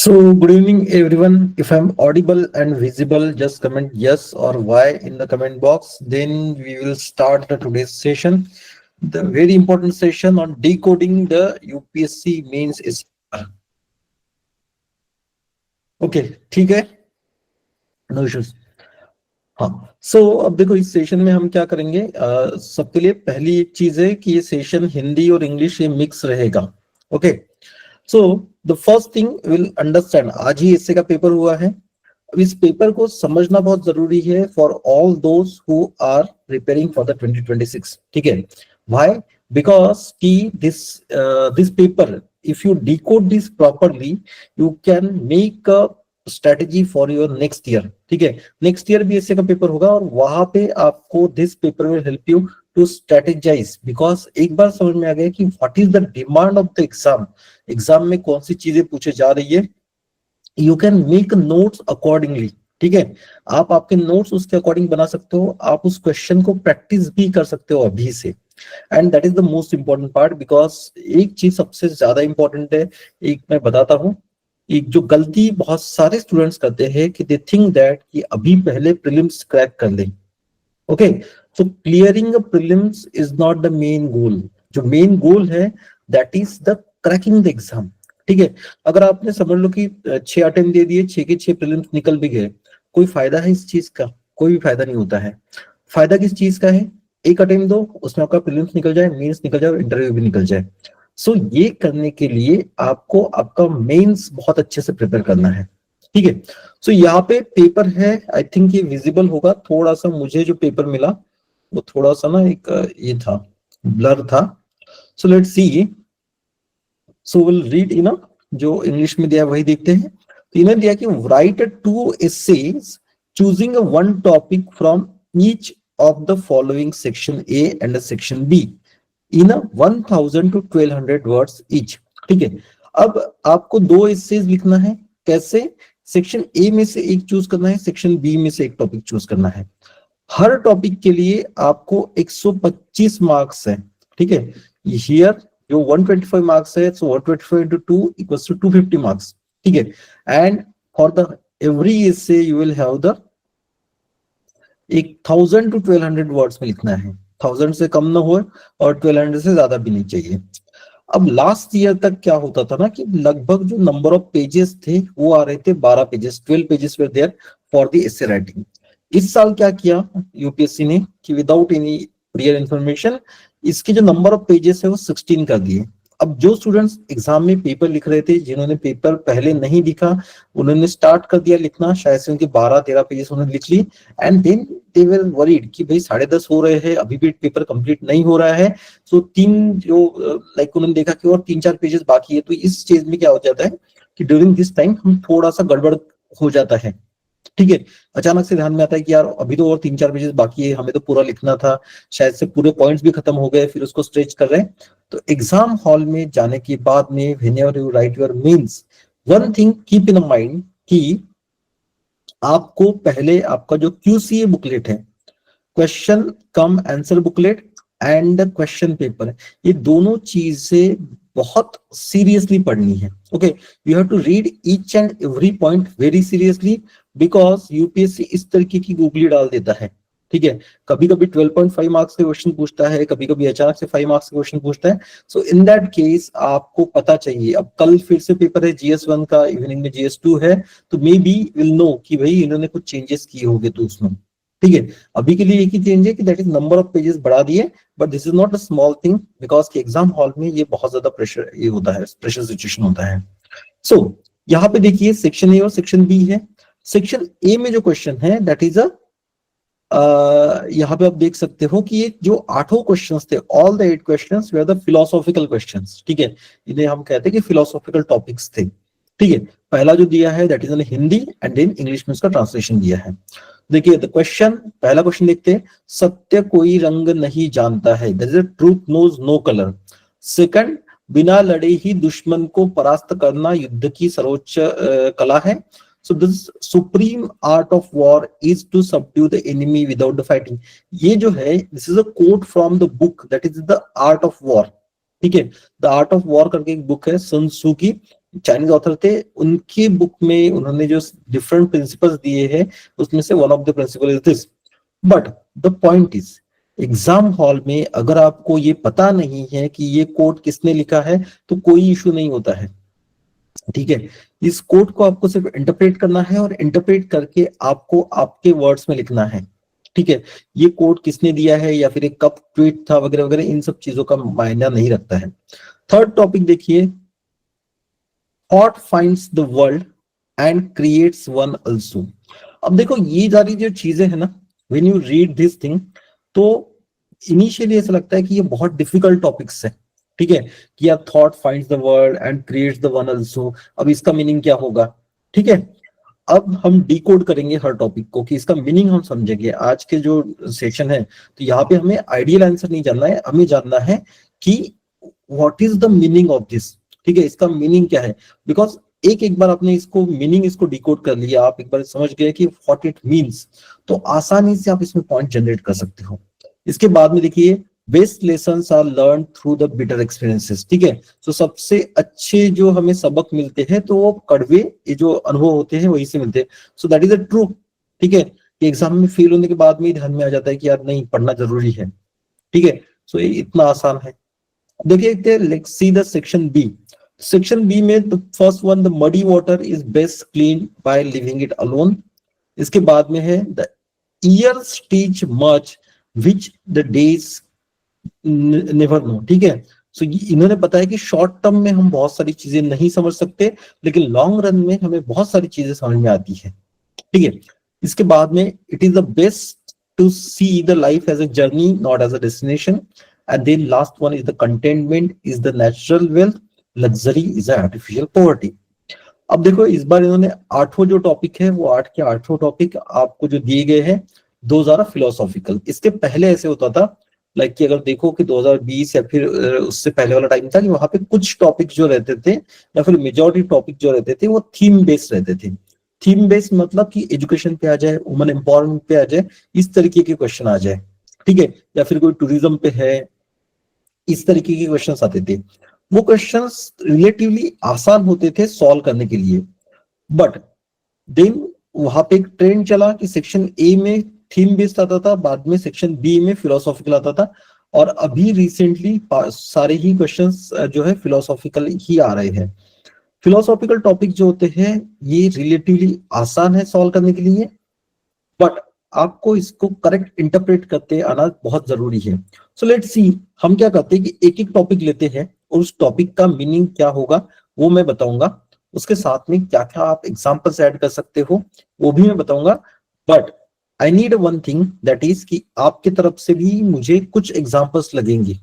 So, good evening, everyone. If I'm audible and visible, just comment yes or Y in the comment box. Then we will start the today's session, the very important session on decoding the UPSC mains SR. Okay, ठीक है, no issues. हाँ, अब देखो इस session में हम क्या करेंगे। सबके लिए पहली एक चीज है कि ये सेशन हिंदी और इंग्लिश ये मिक्स रहेगा। Okay, so the first thing will understand, आज ही इससे का पेपर हुआ है। अब इस पेपर को समझना बहुत जरूरी है for all those who are preparing for the 2026। ठीक है, व्हाई? बिकॉज कि this paper, if you decode this properly, you can make a strategy for your next year. ठीक है, नेक्स्ट ईयर भी ऐसे का पेपर होगा और वहां पे आपको this paper will help you to strategize. Because एक बार समझ में आ गया कि what is the demand of the exam, exam में कौन सी चीजें पूछे जा रही है, you can make notes accordingly. ठीक है, आप आपके नोट्स उसके अकॉर्डिंग बना सकते हो, आप उस क्वेश्चन को प्रैक्टिस भी कर सकते हो अभी से। And that is the most important part, because एक चीज सबसे ज्यादा इंपॉर्टेंट है, एक मैं बताता हूँ। एक जो गलती बहुत सारे स्टूडेंट्स करते हैं कि दे थिंक दैट कि अभी पहले प्रीलिम्स क्रैक कर लें। Okay, so clearing prelims is not the main goal. जो मेन गोल है that is the cracking the exam. ठीक है, अगर आपने समझ लो कि 6 अटेम्प्ट दे दिए, 6 के 6 प्रीलिम्स निकल भी गए, कोई फायदा है इस चीज का? कोई भी फायदा नहीं होता है। फायदा किस चीज का है? एक अटेम्प्ट दो, उसमें आपका प्रीलिम्स निकल जाए, मेंस निकल जाए, इंटरव्यू भी निकल जाए। सो ये करने के लिए आपको आपका मेंस बहुत अच्छे से प्रिपेयर करना है। ठीक है, सो यहाँ पे पेपर है, आई थिंक ये विजिबल होगा। थोड़ा सा मुझे जो पेपर मिला वो थोड़ा सा ना एक ये था, ब्लर था। सो let's C, so will read in, जो इंग्लिश में दिया वही देखते हैं। तो इन्हें दिया कि right 2 essays choosing one topic from each of the following section A and section be in 1000 to 1200 words each. ठीक है, अब आपको 2 essays लिखना है। कैसे? सेक्शन ए में से एक चूज करना है, सेक्शन बी में से एक टॉपिक चूज करना है। हर टॉपिक के लिए आपको 125 मार्क्स है। ठीक है, हियर जो 125 मार्क्स है, सो 125 into 2 equals to 250 मार्क्स। ठीक है, and for the every essay you will have the 1000 to 1200 words में लिखना है। 1000 से कम ना हो और 1200 से ज्यादा भी नहीं चाहिए। अब लास्ट ईयर तक क्या होता था ना कि लगभग जो नंबर ऑफ पेजेस थे वो आ रहे थे 12 pages, 12 pages were there for the essay writing. इस साल क्या किया यूपीएससी ने कि विदाउट एनी प्रियर इंफॉर्मेशन इसके जो नंबर ऑफ पेजेस है वो 16 कर दिए। अब जो स्टूडेंट्स एग्जाम में पेपर लिख रहे थे, जिन्होंने पेपर पहले नहीं लिखा, उन्होंने स्टार्ट कर दिया लिखना, शायद से उनके 12-13 पेजेस उन्होंने लिख ली। And then they were worried कि भाई 10:30 हो रहे हैं, अभी भी पेपर कंप्लीट नहीं हो रहा है। सो तीन जो लाइक उन्होंने देखा कि और 3-4 पेजेस बाकी है। तो इस स्टेज में क्या हो जाता है कि ड्यूरिंग दिस टाइम हम थोड़ा सा गड़बड़ हो जाता है। ठीक है, अचानक से ध्यान में आता है कि यार अभी तो और 3-4 पेजेस बाकी है, हमें तो पूरा लिखना था, शायद से पूरे पॉइंट्स भी खत्म हो गए, फिर उसको स्ट्रेच कर रहे हैं। तो एग्जाम हॉल में जाने के बाद में whenever you write your means, one thing keep in mind कि आपको पहले आपका जो क्यूसीए बुकलेट है, question cum answer booklet and question paper, ये दोनों चीजें बहुत सीरियसली पढ़नी है। Okay, you have to read each and every point very seriously, because UPSC इस तरीके की गूगली डाल देता है। ठीक है, कभी कभी 12.5 मार्क्स के क्वेश्चन पूछता है, कभी कभी अचानक से 5 मार्क्स के क्वेश्चन पूछता है। सो इन दैट केस आपको पता चाहिए। अब कल फिर से पेपर है GS1 का, इवनिंग में GS2 है, तो मे बी विल नो कि भाई इन्होंने कुछ चेंजेस किए होंगे तो उसमें। ठीक है, अभी के लिए एक ही चेंज है कि that is number of pages बढ़ा दिए, but this is not a small thing, because कि एग्जाम हॉल में ये बहुत ज्यादा प्रेशर ये होता है, प्रेशर सिचुएशन होता है। सो यहाँ पे देखिए सेक्शन ए और सेक्शन बी है। सेक्शन ए में जो क्वेश्चन है दैट इज यहाँ पे आप देख सकते हो कि ये जो 8 क्वेश्चंस थे, all the 8 questions they are the philosophical questions. ठीक है, इन्हें हम कहते हैं कि फिलोसॉफिकल टॉपिक्स थे। ठीक है, पहला जो दिया है that is in Hindi and then English में उसका ट्रांसलेशन दिया है। देखिए द क्वेश्चन, पहला क्वेश्चन देखते हैं, सत्य कोई रंग नहीं जानता है, that is truth knows no colour. Second, बिना लड़े ही दुश्मन को परास्त करना युद्ध की सर्वोच्च कला है। So this supreme art of war is to subdue the enemy without the fighting. ये जो है this is a quote from the book that is the art of war. ठीक है, द आर्ट ऑफ वॉर करके एक book है सन Tzu की, Chinese author थे, उनकी बुक में उन्होंने जो डिफरेंट प्रिंसिपल्स दिए हैं उसमें से one of the principle is this. But the point is, exam hall में अगर आपको ये पता नहीं है कि ये कोड किसने लिखा है तो कोई इशू नहीं होता है, ठीक है। इस कोड को आपको सिर्फ इंटरप्रेट करना है और इंटरप्रेट करके आपको आपके वर्ड्स में लिखना है, ठीक है। ये कोड किसने दिया है या फिर एक कब ट्वीट था वगैरह वगैरह, इन सब चीजों का मायना नहीं रखता है। थर्ड टॉपिक देखिए, thought finds the world and creates one also. अब देखो ये सारी जो चीजें है ना, when you read this thing, तो इनिशियली ऐसा लगता है कि ये बहुत डिफिकल्ट टॉपिक्स है, ठीक है, कि यार thought finds the world and creates the one also, अब इसका मीनिंग क्या होगा, ठीक है। अब हम डिकोड करेंगे हर टॉपिक को कि इसका मीनिंग हम समझेंगे। आज के जो सेशन है तो यहाँ पे हमें आइडियल आंसर नहीं जानना है, हमें जानना है कि what is the meaning of this, ठीक है, इसका मीनिंग क्या है। बिकॉज एक एक बार आपने इसको मीनिंग इसको डिकोड कर लिया, आप एक बार समझ गए कि व्हाट इट मीन्स, तो आसानी से आप इसमें पॉइंट जनरेट कर सकते हो। इसके बाद में देखिए, best lessons are learn through the bitter experiences, ठीक है। तो सबसे अच्छे जो हमें सबक मिलते हैं तो वो कड़वे ये जो अनुभव होते हैं वही से मिलते हैं। सो दैट इज अ ट्रू, ठीक है, कि एग्जाम में फेल होने के बाद में ही ध्यान में आ जाता है कि यार नहीं पढ़ना जरूरी है, ठीक है। सो ये इतना आसान है। देखिए let's see the section B. Section B में the first one, the muddy water is best clean by living it alone. इसके बाद में है the years teach much which the days never know, ठीक है। सो इन्होंने बताया कि शॉर्ट टर्म में हम बहुत सारी चीजें नहीं समझ सकते, लेकिन लॉन्ग रन में हमें बहुत सारी चीजें समझ में आती है, ठीक है। इसके बाद में it is the best to see the life as a journey not as a destination. And then last one is the contentment is the natural wealth, luxury is artificial poverty. अब देखो इस बार इन्होंने आठों जो टॉपिक है वो आठ के आठों टॉपिक आपको जो दिए गए हैं 2000 फिलोसॉफिकल। इसके पहले ऐसे होता था लाइक कि अगर देखो कि 2020 या फिर उससे पहले वाला टाइम था कि वहां पे कुछ टॉपिक जो रहते थे या फिर मेजॉरिटी टॉपिक जो रहते थे वो थीम बेस्ड रहते थे। थीम बेस्ड मतलब कि एजुकेशन पे आ जाए, वुमन एम्पावरमेंट पे आ जाए, इस तरीके के क्वेश्चन आ जाए, ठीक है, या फिर कोई टूरिज्म पे है, इस तरीके के क्वेश्चंस आते थे। वो क्वेश्चंस रिलेटिवली आसान होते थे सॉल्व करने के लिए। बट देन वहां पे एक ट्रेंड चला कि सेक्शन ए में थीम बेस्ड आता था, बाद में सेक्शन बी में फिलोसॉफिकल आता था, और अभी रिसेंटली सारे ही क्वेश्चंस जो है फिलोसॉफिकल ही आ रहे हैं। फिलोसॉफिकल टॉपिक जो होते हैं ये रिलेटिवली आसान है सॉल्व करने के लिए, बट आपको इसको करेक्ट इंटरप्रेट करते आना बहुत जरूरी है। सो लेट्स सी, हम क्या करते हैं कि एक एक टॉपिक लेते हैं और उस टॉपिक का मीनिंग क्या होगा वो मैं बताऊंगा, उसके साथ में क्या क्या आप एग्जांपल्स ऐड कर सकते हो वो भी मैं बताऊंगा। But I need one thing, that is कि आपकी तरफ से भी मुझे कुछ एग्जांपल्स लगेंगे,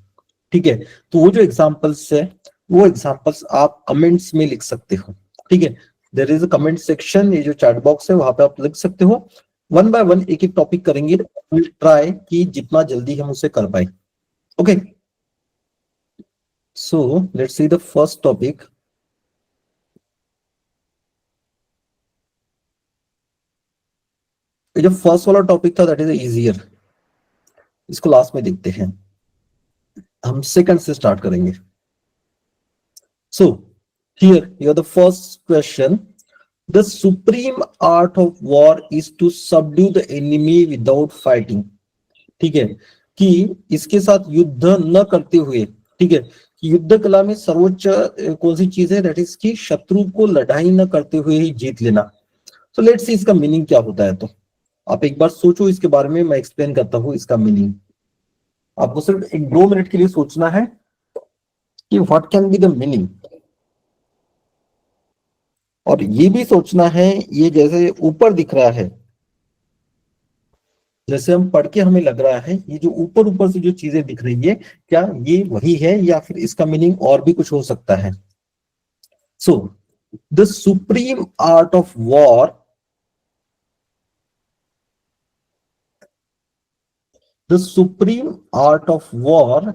ठीक है। तो वो जो एग्जांपल्स है वो एग्जांपल्स आप कमेंट्स में लिख सकते हो, ठीक है। There is a comment section, ये जो चैट बॉक्स है वहां पे आप लिख सकते हो। वन बाय वन एक एक टॉपिक करेंगे, विल ट्राई कि जितना जल्दी हम उसे कर पाए। Okay, so let's see the first topic. ये जो फर्स्ट वाला टॉपिक था दैट इज इजियर, इसको लास्ट में देखते हैं, हम सेकंड से स्टार्ट करेंगे। So here you are the first question, the supreme art of war is to subdue the enemy without fighting, ठीक है, कि इसके साथ युद्ध न करते हुए, ठीक है, कि युद्ध कला में सर्वोच्च कौन सी चीज है, दैट इज कि शत्रु को लड़ाई न करते हुए ही जीत लेना। तो लेट्स सी इसका मीनिंग क्या होता है। तो आप एक बार सोचो इसके बारे में, मैं एक्सप्लेन करता हूँ इसका मीनिंग। आपको सिर्फ एक दो मिनट के लिए सोचना है कि what can be the meaning, और ये भी सोचना है ये जैसे ऊपर दिख रहा है, जैसे हम पढ़ के हमें लग रहा है ये जो ऊपर ऊपर से जो चीजें दिख रही है क्या ये वही है या फिर इसका मीनिंग और भी कुछ हो सकता है। So the supreme art of war, the supreme art of war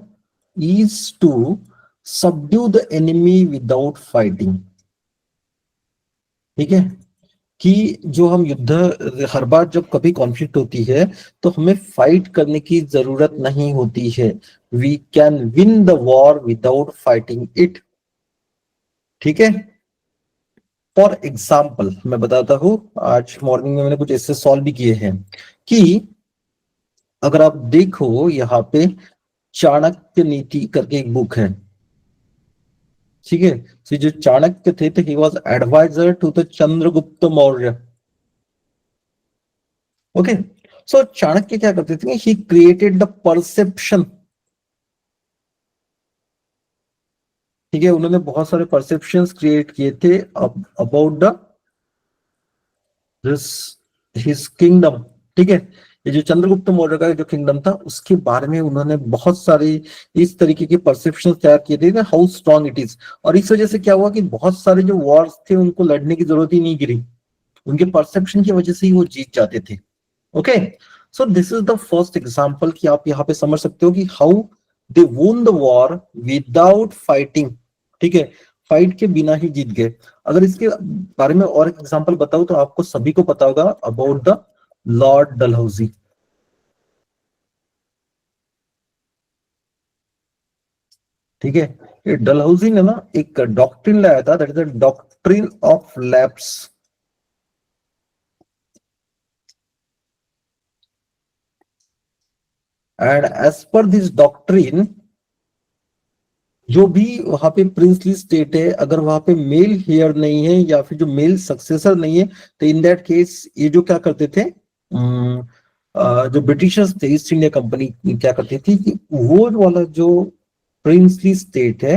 is to subdue the enemy without fighting, ठीक है, कि जो हम युद्ध हर बार जब कभी कॉन्फ्लिक्ट होती है तो हमें फाइट करने की जरूरत नहीं होती है, we can win the war without fighting it, ठीक है। फॉर एग्जाम्पल मैं बताता हूं, आज मॉर्निंग में मैंने कुछ ऐसे सॉल्व भी किए हैं कि अगर आप देखो यहाँ पे चाणक्य नीति करके एक बुक है, ठीक है। तो जो चाणक्य थे तो he was advisor to the Chandragupta Maurya. Okay, so Chanakya क्या करते थे, ही क्रिएटेड द परसेप्शन, ठीक है। उन्होंने बहुत सारे परसेप्शंस क्रिएट किए थे about the this his kingdom, ठीक है। ये जो चंद्रगुप्त मौर्य का जो किंगडम था उसके बारे में उन्होंने बहुत सारी इस तरीके के परसेप्शन तैयार किए थे, हाउ स्ट्रांग इट इज। और इस वजह से क्या हुआ कि बहुत सारे जो वॉर्स थे उनको लड़ने की जरूरत ही नहीं गिरी, उनके परसेप्शन की वजह से ही वो जीत जाते थे। Okay, so this is the first example कि आप यहाँ पे समझ सकते हो कि how they won the war without fighting, ठीक है। फाइट के बिना ही जीत गए। अगर इसके बारे में और एक एग्जांपल बताऊं तो आपको सभी को पता होगा अबाउट द लॉर्ड डलहौजी, ठीक है। ये डलहौजी ने ना एक डॉक्ट्रिन लाया था, that is the doctrine of lapse. And as per this doctrine, जो भी वहां पे प्रिंसली स्टेट है, अगर वहां पे मेल हेयर नहीं है या फिर जो मेल सक्सेसर नहीं है, तो इन दैट केस ये जो क्या करते थे, जो ब्रिटिशर्स थे, ईस्ट इंडिया कंपनी क्या करती थी कि वो वाला जो प्रिंसली स्टेट है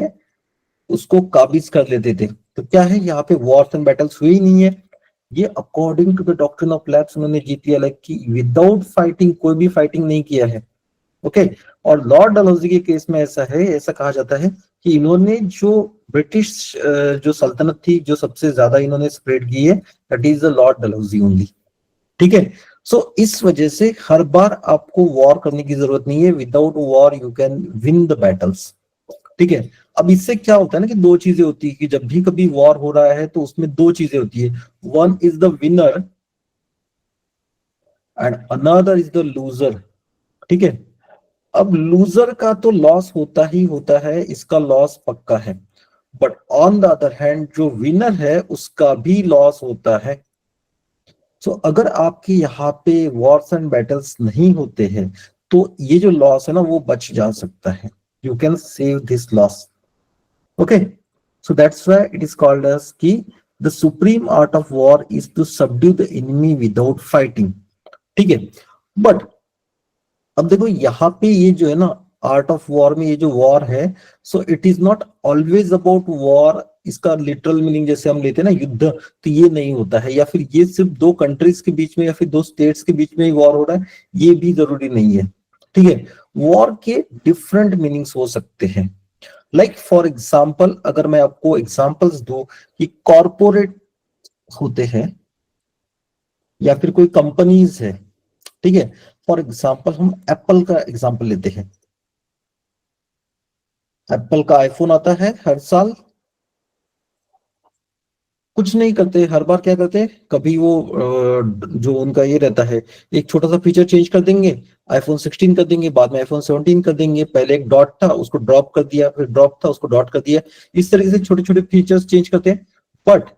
उसको काबिज कर लेते थे। तो क्या है, यहाँ पे वॉर्स एंड बैटल्स हुई नहीं है, ये according to the doctrine of lapse उन्होंने जीत लिया, लाइक कि विदाउट फाइटिंग, कोई भी फाइटिंग नहीं किया है। ओके, और लॉर्ड डलहौजी के केस में ऐसा है, ऐसा कहा जाता है कि इन्होंने जो ब्रिटिश जो सल्तनत थी जो सबसे ज्यादा इन्होंने स्प्रेड की है, that is the Lord Dalhousie only, ठीक है। सो इस वजह से हर बार आपको वॉर करने की जरूरत नहीं है, without war you can win the battles, ठीक है। अब इससे क्या होता है ना कि दो चीजें होती है कि जब भी कभी वॉर हो रहा है तो उसमें दो चीजें होती है, one is the winner and another is the loser, ठीक है। अब लूजर का तो लॉस होता ही होता है, इसका लॉस पक्का है, but on the other hand जो विनर है उसका भी लॉस होता है। सो अगर आपके यहाँ पे वॉर्स एंड बैटल्स नहीं होते हैं तो ये जो लॉस है ना वो बच जा सकता है, you can save this loss. Okay, so that's why it is called as कि the supreme art of war is to subdue the enemy without fighting, ठीक है। बट अब देखो यहाँ पे ये जो है ना आर्ट ऑफ वॉर में ये जो वॉर है, so it is not always about war, इसका लिटरल मीनिंग जैसे हम लेते हैं ना युद्ध, तो ये नहीं होता है, या फिर ये सिर्फ दो कंट्रीज के बीच में या फिर दो स्टेट्स के बीच में ही वॉर हो रहा है, ये भी जरूरी नहीं है, ठीक है। वॉर के डिफरेंट मीनिंग्स हो सकते हैं, लाइक फॉर एग्जाम्पल अगर मैं आपको एग्जाम्पल्स दूं कि कॉरपोरेट होते हैं या फिर कोई कंपनीज है, ठीक है। फॉर एग्जाम्पल हम एप्पल का एग्जाम्पल लेते हैं, एप्पल का आईफोन आता है हर साल, कुछ नहीं करते, हर बार क्या करते हैं, कभी वो जो उनका ये रहता है एक छोटा सा फीचर चेंज कर देंगे, आईफोन 16 कर देंगे, बाद में आईफोन 17 कर देंगे, पहले एक डॉट था उसको ड्रॉप कर दिया, फिर ड्रॉप था उसको डॉट कर दिया, इस तरीके से छोटे छोटे फीचर्स चेंज करते हैं। बट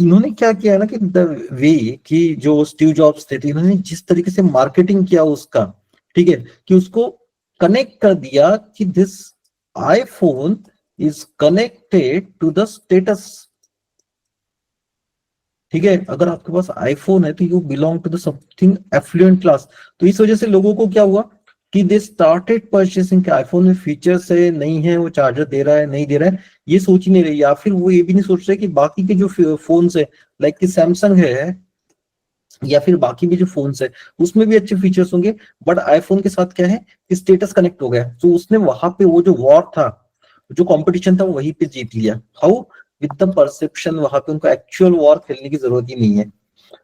इन्होंने क्या किया है ना कि द वे कि जो स्टीव जॉब्स थे तो इन्होंने जिस तरीके से मार्केटिंग किया उसका, ठीक है, कि उसको कनेक्ट कर दिया कि this iPhone is connected to the status, ठीक है। अगर आपके पास आईफोन है तो you belong to the something affluent class. तो इस वजह से लोगों को क्या हुआ कि दे स्टार्टेड परचेसिंग के आईफोन में फीचर्स है नहीं है, वो चार्जर दे रहा है नहीं दे रहा है, ये सोच ही नहीं रही, या फिर वो ये भी नहीं सोच रहे कि बाकी के जो फोन्स है, लाइक कि सैमसंग है या फिर बाकी भी जो फोन्स है उसमें भी अच्छे फीचर्स होंगे, बट आईफोन के साथ क्या है कि स्टेटस कनेक्ट हो गया, तो उसने वहां पे वो जो वॉर था, जो कंपटीशन था वो वहीं पे जीत लिया। हाउ, विद द परसेप्शन, वहां पे उनको एक्चुअल वॉर खेलने की जरूरत ही नहीं है।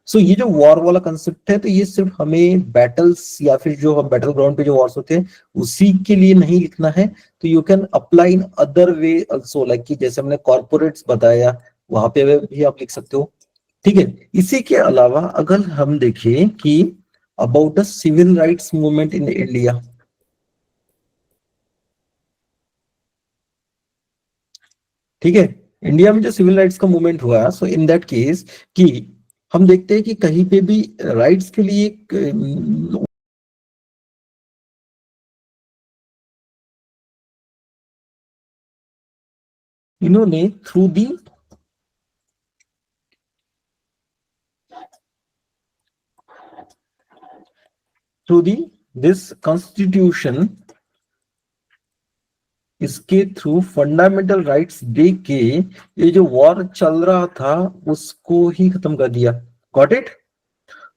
सो ये जो वॉर वाला कंसेप्ट है तो ये सिर्फ हमें बैटल्स या फिर जो हम बैटल ग्राउंड पे जो वॉर्स होते हैं उसी के लिए नहीं लिखना है, तो you can apply in other way also, like कि जैसे हमने कॉर्पोरेट्स बताया वहां पे भी आप लिख सकते हो, ठीक है। इसी के अलावा अगर हम देखें कि about the civil rights movement in India, ठीक है, इंडिया में जो सिविल राइट्स का मूवमेंट हुआ, सो इन दैट केस कि हम देखते हैं कि कहीं पे भी राइट्स के लिए इन्होंने थ्रू दी दिस कॉन्स्टिट्यूशन, इसके थ्रू फंडामेंटल राइट्स दे के ये जो वॉर चल रहा था उसको ही खत्म कर दिया। Got it?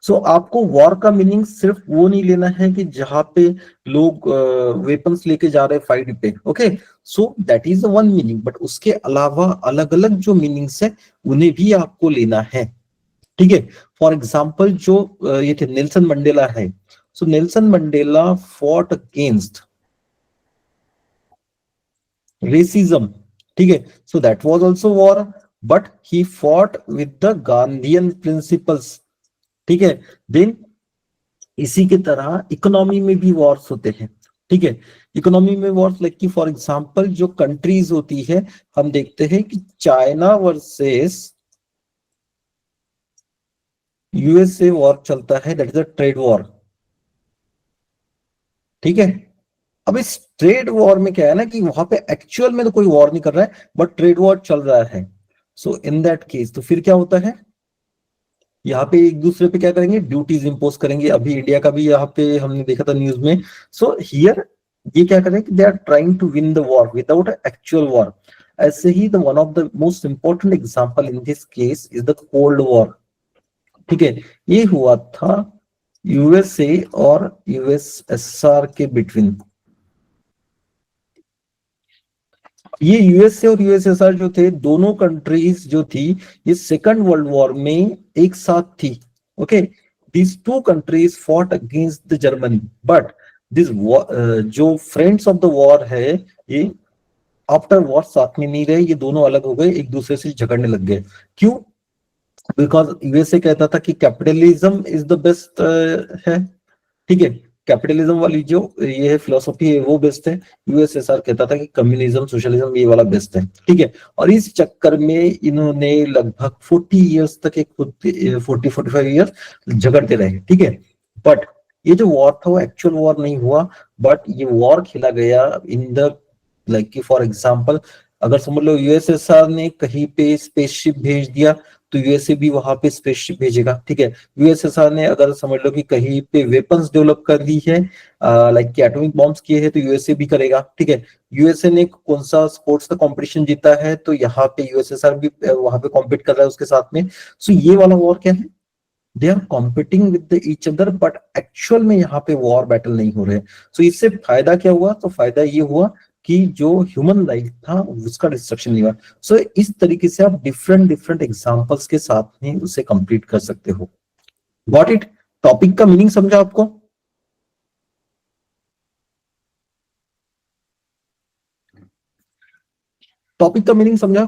सो आपको वॉर का मीनिंग सिर्फ वो नहीं लेना है कि जहां पे लोग वेपन्स लेके जा रहे हैं फाइट पे। Okay, so that is one meaning, but उसके अलावा अलग अलग जो मीनिंग्स है उन्हें भी आपको लेना है। ठीक है, फॉर एग्जाम्पल जो ये थे नेल्सन मंडेला है, so Nelson Mandela fought against racism. ठीक है, so that was also war, but he fought with the Gandhian principles. ठीक है, देन इसी की तरह इकोनॉमी में भी वॉर्स होते हैं। ठीक है, इकोनॉमी में वॉर्स लाइक कि फॉर एग्जांपल जो कंट्रीज होती है, हम देखते हैं कि चाइना वर्सेस यूएसए वॉर चलता है, that is a trade war. ठीक है, अब इस ट्रेड वॉर में क्या है ना कि वहां पे एक्चुअल में तो कोई वॉर नहीं कर रहा है, बट ट्रेड वॉर चल रहा है। सो इन दैट केस तो फिर क्या होता है, यहाँ पे एक दूसरे पे क्या करेंगे, ड्यूटीज इंपोज करेंगे। अभी इंडिया का भी यहाँ पे हमने देखा था न्यूज में। सो हियर ये क्या करें कि they are trying to win the war without actual war. ऐसे ही the one of the most important example in this case is the cold war. ठीक है, ये हुआ था यूएसए और यूएसएसआर के बिटवीन। ये यूएसए और यूएसएसआर जो थे, दोनों कंट्रीज जो थी ये सेकंड वर्ल्ड वॉर में एक साथ थी। Okay, these two countries fought against the Germany, but this जो फ्रेंड्स ऑफ द वॉर है, ये आफ्टर वॉर साथ में नहीं रहे, ये दोनों अलग हो गए, एक दूसरे से झगड़ने लग गए। क्यों? बिकॉज यूएसए कहता था कि कैपिटलिज्म इज द बेस्ट है। ठीक है, कैपिटलिज्म वाली जो ये है फिलोसफी है वो बेस्ट है। यूएसएसआर कहता था कि कम्युनिज्म सोशलिज्म ये वाला बेस्ट है। ठीक है, और इस चक्कर में इन्होंने लगभग 40 इयर्स तक, एक 40-45 इयर्स झगड़ते रहे। ठीक है, बट ये जो वॉर था वो एक्चुअल वॉर नहीं हुआ, बट ये वॉर खेला गया इन द लाइक कि फॉर एग्जांपल अगर समझ लो यूएसएसआर ने कहीं पे स्पेसशिप भेज दिया तो यूएसए भी वहां पे स्पेसशिप भेजेगा। ठीक है, यूएसएसआर ने अगर समझ लो कि कहीं पे वेपन्स डेवलप कर दी है, लाइक कि एटॉमिक बॉम्ब्स किए हैं, तो यूएसए भी करेगा। ठीक है, यूएसए ने कौन सा स्पोर्ट्स का कंपटीशन जीता है तो यहाँ पे यूएसएसआर भी वहां पे कॉम्पीट कर रहा है उसके साथ में। सो ये वाला वॉर क्या है, they are competing with each other, but actual में यहाँ पे वॉर बैटल नहीं हो रहे। सो इससे फायदा क्या हुआ, तो फायदा ये हुआ कि जो ह्यूमन लाइफ था उसका डिस्ट्रक्शन नहीं हुआ। सो इस तरीके से आप डिफरेंट डिफरेंट एग्जांपल्स के साथ में उसे कंप्लीट कर सकते हो। Got it? टॉपिक का मीनिंग समझा आपको? टॉपिक का मीनिंग समझा?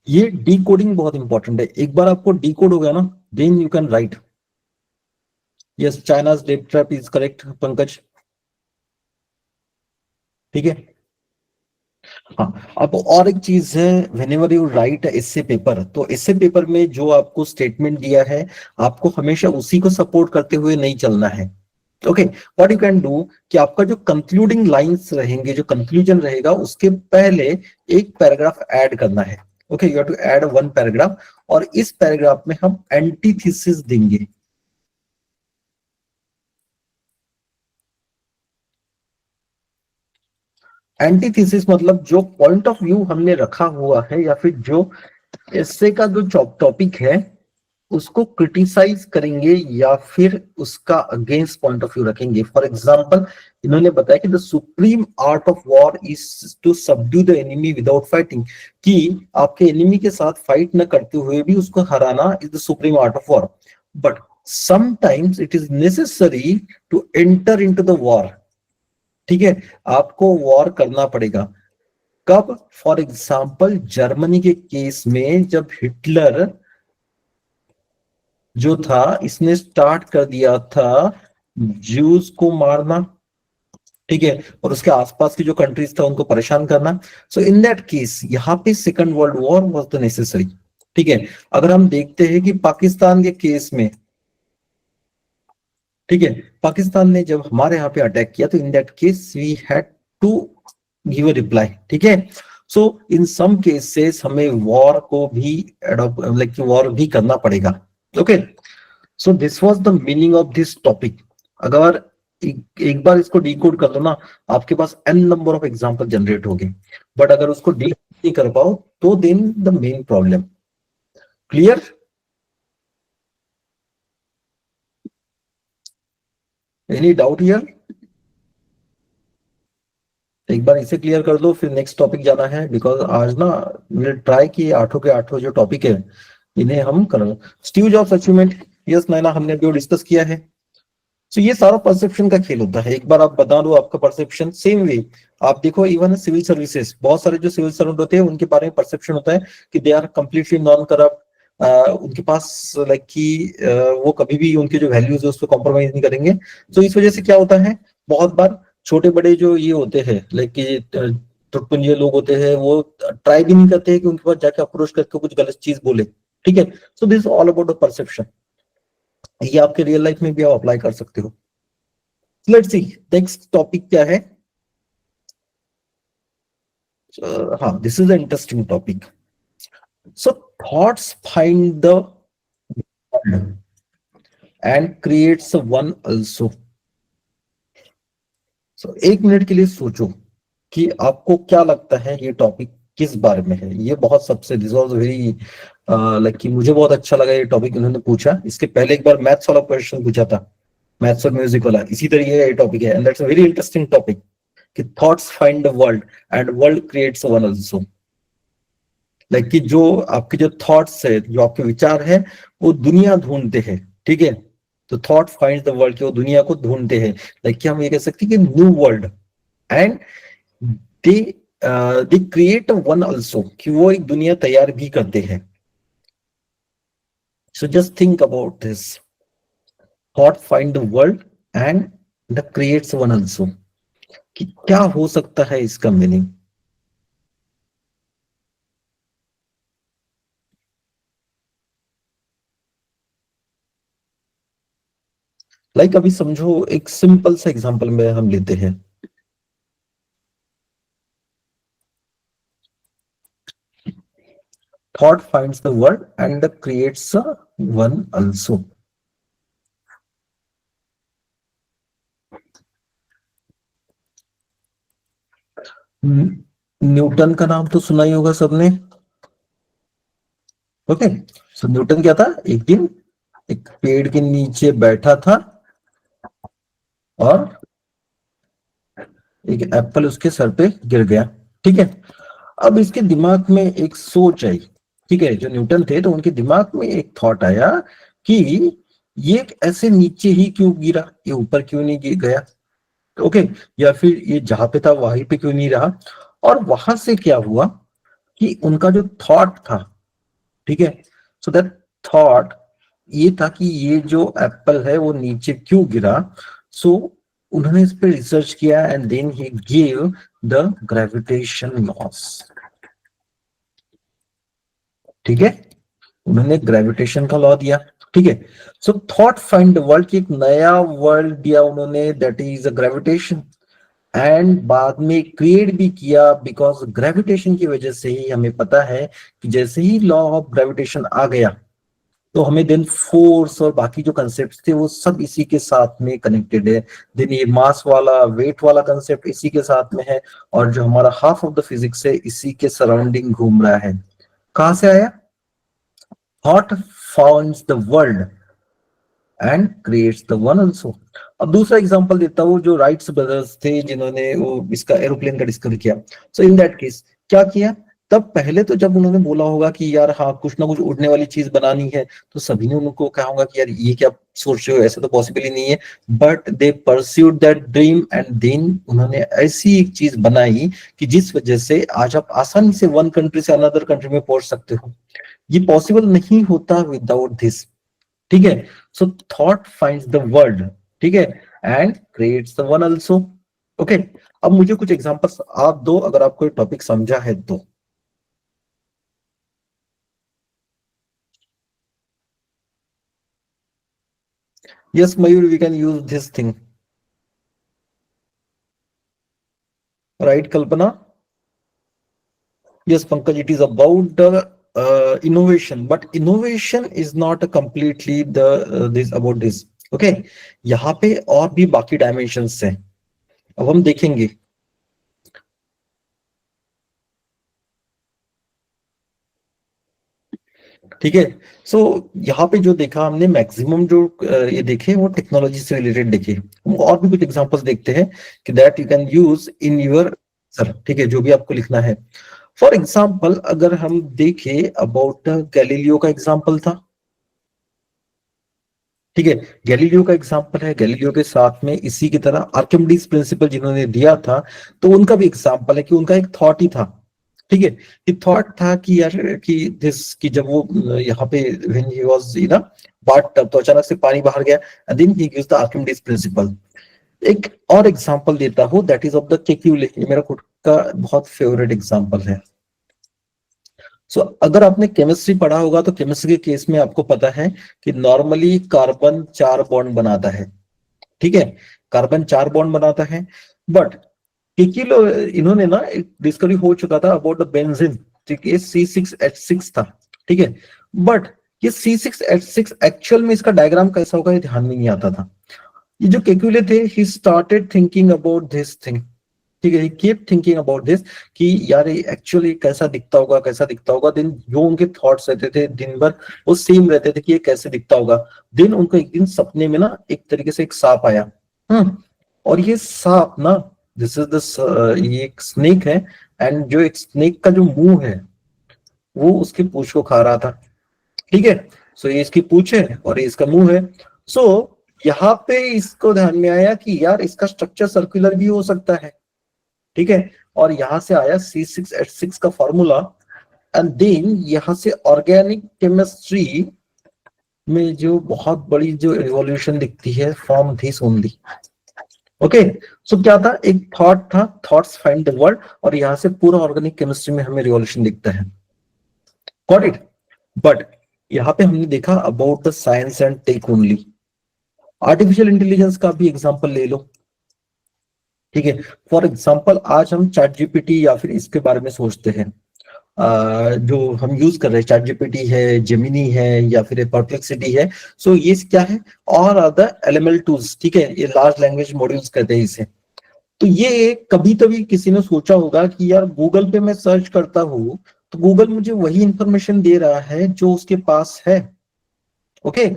ये डी कोडिंग बहुत इंपॉर्टेंट है। एक बार आपको डी कोड हो गया ना, then you can write. Yes, China's debt trap is correct Pankaj. ठीक है, हाँ, अब और एक चीज है, whenever you write essay paper, तो एसे पेपर में जो आपको स्टेटमेंट दिया है आपको हमेशा उसी को सपोर्ट करते हुए नहीं चलना है। Okay, what you can do कि आपका जो कंक्लूडिंग लाइंस रहेंगे, जो कंक्लूजन रहेगा, उसके पहले एक पैराग्राफ ऐड करना है। Okay, you have to add one paragraph, और इस पैराग्राफ में हम एंटीथेसिस देंगे। एंटीथेसिस मतलब जो पॉइंट ऑफ व्यू हमने रखा हुआ है या फिर जो एसे का जो टॉपिक है उसको क्रिटिसाइज करेंगे या फिर उसका अगेंस्ट पॉइंट ऑफ व्यू रखेंगे। फॉर एग्जांपल, इन्होंने बताया कि the supreme art of war is to subdue the enemy without fighting, कि आपके एनिमी के साथ फाइट न करते हुए भी उसको हराना is the supreme art of war, but sometimes it is necessary to enter into the war. ठीक है, आपको वॉर करना पड़ेगा। कब? फॉर एग्जाम्पल जर्मनी के केस में जब हिटलर जो था इसने स्टार्ट कर दिया था ज्यूज को मारना। ठीक है, और उसके आसपास की जो कंट्रीज था उनको परेशान करना। सो इन दैट केस यहाँ पे second world war was the necessary. ठीक है, अगर हम देखते हैं कि पाकिस्तान के केस में, ठीक है, पाकिस्तान ने जब हमारे यहाँ पे अटैक किया तो in that case we had to give a reply. ठीक है, सो इन सम केसेस हमें वॉर को भी लाइक वॉर भी करना पड़ेगा। Okay, so this was the meaning of this topic. अगर एक बार इसको डिकोड कर लो ना, आपके पास an number of example generate होंगे, बट अगर उसको डीकोड नहीं कर पाओ तो then the main problem. Clear? Any doubt here? एक बार इसे क्लियर कर दो, फिर नेक्स्ट टॉपिक जाना है, बिकॉज आज ना विल ट्राई कि आठों के आठों जो टॉपिक है इन्हें हम करें। स्टीव जॉब्स अचीवमेंट, यस नैना, हमने भी डिस्कस किया है। तो ये सारा परसेप्शन का खेल होता है। एक बार आप बता दो आपका परसेप्शन, सेम वे आप देखो इवन सिविल सर्विसेज, बहुत सारे जो सिविल सर्वेंट होते हैं उनके बारे में परसेप्शन होता है कि they are completely non corrupt, उनके पास लाइक कि वो कभी भी उनके जो वैल्यूज है उसको कॉम्प्रोमाइज नहीं करेंगे। तो इस वजह से क्या होता है, बहुत बार छोटे बड़े जो ये होते हैं लाइक कि टुटपुंजिए लोग होते हैं, वो ट्राई भी नहीं करते हैं कि उनके पास जाके अप्रोच करके कुछ गलत चीज बोले। ठीक है, so this all about the perception. ये आपके रियल लाइफ में भी आप अप्लाई कर सकते हो। लेट्स सी नेक्स्ट टॉपिक क्या है। हाँ, this is interesting topic. So thoughts find the end creates one also. सो एक मिनट के लिए सोचो कि आपको क्या लगता है ये टॉपिक किस बारे में है। ये बहुत सबसे दिस वाज वेरी लाइक कि मुझे बहुत अच्छा लगा ये टॉपिक इन्होंने पूछा। इसके पहले एक बार मैथ्स वाला क्वेश्चन पूछा था, मैथ्स और म्यूजिक वाला, इसी तरीके का ये टॉपिक है, and that's a very interesting topic कि thoughts find the world and world creates one also. Like कि जो आपके जो थॉट्स है, जो आपके विचार है, वो दुनिया ढूंढते हैं। ठीक है, तो थॉट फाइंड्स द वर्ल्ड, कि वो दुनिया को ढूंढते हैं। लाइक कि हम ये कह सकते हैं कि new world, and they they create one also, कि वो एक दुनिया तैयार भी करते हैं। So just think about this, thought find the world and the creates one also, कि क्या हो सकता है इसका मीनिंग। लाइक अभी समझो, एक सिंपल सा एग्जांपल में हम लेते हैं। Thought finds the world and creates one also. Newton का नाम तो सुना ही होगा सबने। ओके, सो न्यूटन क्या था, एक दिन एक पेड़ के नीचे बैठा था और एक एप्पल उसके सर पे गिर गया। ठीक है, अब इसके दिमाग में एक सोच आई। ठीक है, जो न्यूटन थे तो उनके दिमाग में एक थॉट आया कि ये ऐसे नीचे ही क्यों गिरा, ये ऊपर क्यों नहीं गया। ओके, या फिर ये जहां पे था वहीं पे क्यों नहीं रहा। और वहां से क्या हुआ कि उनका जो थॉट था, ठीक है, सो दैट थॉट ये था कि ये जो एप्पल है वो नीचे क्यों गिरा। सो उन्होंने इस पे रिसर्च किया and then he give the gravitation laws. ठीक है, उन्होंने ग्रेविटेशन का लॉ दिया। ठीक है, so thought find the world, की एक नया वर्ल्ड दिया उन्होंने, that is a gravitation. And बाद में क्रिएट भी किया, बिकॉज ग्रेविटेशन की वजह से ही हमें पता है कि जैसे ही लॉ ऑफ ग्रेविटेशन आ गया तो हमें देन फोर्स और बाकी जो कंसेप्ट थे वो सब इसी के साथ में कनेक्टेड है। देन ये मास वाला वेट वाला कंसेप्ट इसी के साथ में है, और जो हमारा हाफ ऑफ द फिजिक्स है इसी के सराउंडिंग घूम रहा है। कहां से आया, thought founts the world and creates the one also. अब दूसरा एग्जांपल देता हूं, जो राइट्स ब्रदर्स थे जिन्होंने वो इसका एरोप्लेन का डिस्कवर किया। सो इन दैट केस क्या किया, तब पहले तो जब उन्होंने बोला होगा कि यार हाँ कुछ ना कुछ उड़ने वाली चीज बनानी है, तो सभी ने उनको कहा होगा कि यार ये क्या सोच रहे हो, ऐसा तो पॉसिबल ही नहीं है। But they pursued that dream and then उन्होंने ऐसी एक चीज बनाई कि जिस वजह से आज आप आसानी से वन कंट्री से अनदर कंट्री में पहुंच सकते हो। ये पॉसिबल नहीं होता विदाउट दिस। ठीक है, so thought finds the world, ठीक है, and creates the one also. Okay, अब मुझे कुछ एग्जांपल्स आप दो अगर आपको टॉपिक समझा है तो। Yes Mayur, we can use this thing, right Kalpana? Yes, Pankaj, it is about the innovation, but innovation is not completely the this about this. Okay, यहाँ पे और भी बाकी डायमेंशंस हैं, अब हम देखेंगे। ठीक है, सो यहाँ पे जो देखा हमने मैक्सिमम जो ये देखे वो टेक्नोलॉजी से रिलेटेड देखे। हम और भी कुछ एग्जांपल्स देखते हैं कि that you can use in your sir, ठीक है, जो भी आपको लिखना है। फॉर एग्जाम्पल अगर हम देखें अबाउट गैलीलियो का एग्जाम्पल था, ठीक है, गैलीलियो का एग्जाम्पल है, गैलीलियो के साथ में इसी की तरह आर्किमिडीज प्रिंसिपल जिन्होंने दिया था, तो उनका भी एग्जाम्पल है कि उनका एक थॉट ही था। ठीक है, कि थॉट था कि यार कि दिस कि जब वो यहाँ पे when he was you know but तो अचानक से पानी बाहर गया and then he gives the Archimedes principle. एक और एग्जाम्पल देता हूँ, that is of the Kekule, ये मेरा खुद का बहुत फेवरेट एग्जाम्पल है। सो अगर आपने केमिस्ट्री पढ़ा होगा तो केमिस्ट्री के केस में आपको पता है कि नॉर्मली कार्बन 4 बॉन्ड बनाता है, ठीक है, कार्बन 4 बॉन्ड बनाता है, बट किलो इन्होंने ना एक डिस्कवरी हो चुका था अबाउट द बेंजीन, ठीक है, C6H6 था, ठीक है, बट ये C6H6 एक्चुअल में इसका डायग्राम कैसा होगा ये ध्यान में नहीं आता था। ये जो केक्यूले थे, he started thinking about this thing, ठीक है, कीप थिंकिंग अबाउट दिस कि यार ये एक्चुअली कैसा दिखता होगा, कैसा दिखता होगा। दिन जो उनके थॉट्स रहते थे दिन भर वो सेम रहते थे कि ये कैसे दिखता होगा। दिन उनको एक दिन सपने में ना एक तरीके से एक सांप आया, और ये सांप ना, दिस इज द ये एक स्नेक है, एंड जो एक स्नेक का जो मुंह है वो उसकी पूंछ को खा रहा था, ठीक है। सो ये इसकी पूंछ है और ये इसका मुंह है। सो यहाँ पे इसको ध्यान में आया कि यार इसका स्ट्रक्चर सर्कुलर भी हो सकता है, ठीक है, और यहां से आया C6H6 का फॉर्मूला, एंड देन यहां से ऑर्गेनिक केमिस्ट्री में जो बहुत बड़ी जो रिवॉल्यूशन दिखती है फ्रॉम दिस ओनली। ओके, सो क्या था, एक थॉट था, थॉट्स फाइंड द वर्ल्ड, और यहां से पूरा ऑर्गेनिक केमिस्ट्री में हमें रिवॉल्यूशन दिखता है। Got it? बट यहाँ पे हमने देखा about the science and tech only. Artificial intelligence का भी एग्जांपल ले लो, ठीक है, फॉर एग्जांपल आज हम चैट जीपीटी या फिर इसके बारे में सोचते हैं, जो हम यूज कर रहे हैं, चैट जीपीटी है, जेमिनी है या फिर परप्लेक्सिटी है। सो ये क्या है, और अदर एलएमएल टूल्स, ठीक है, ये लार्ज लैंग्वेज मॉड्यूल्स कहते हैं इसे। तो ये कभी कभी किसी ने सोचा होगा कि यार गूगल पे मैं सर्च करता हूँ तो गूगल मुझे वही इंफॉर्मेशन दे रहा है जो उसके पास है। ओके,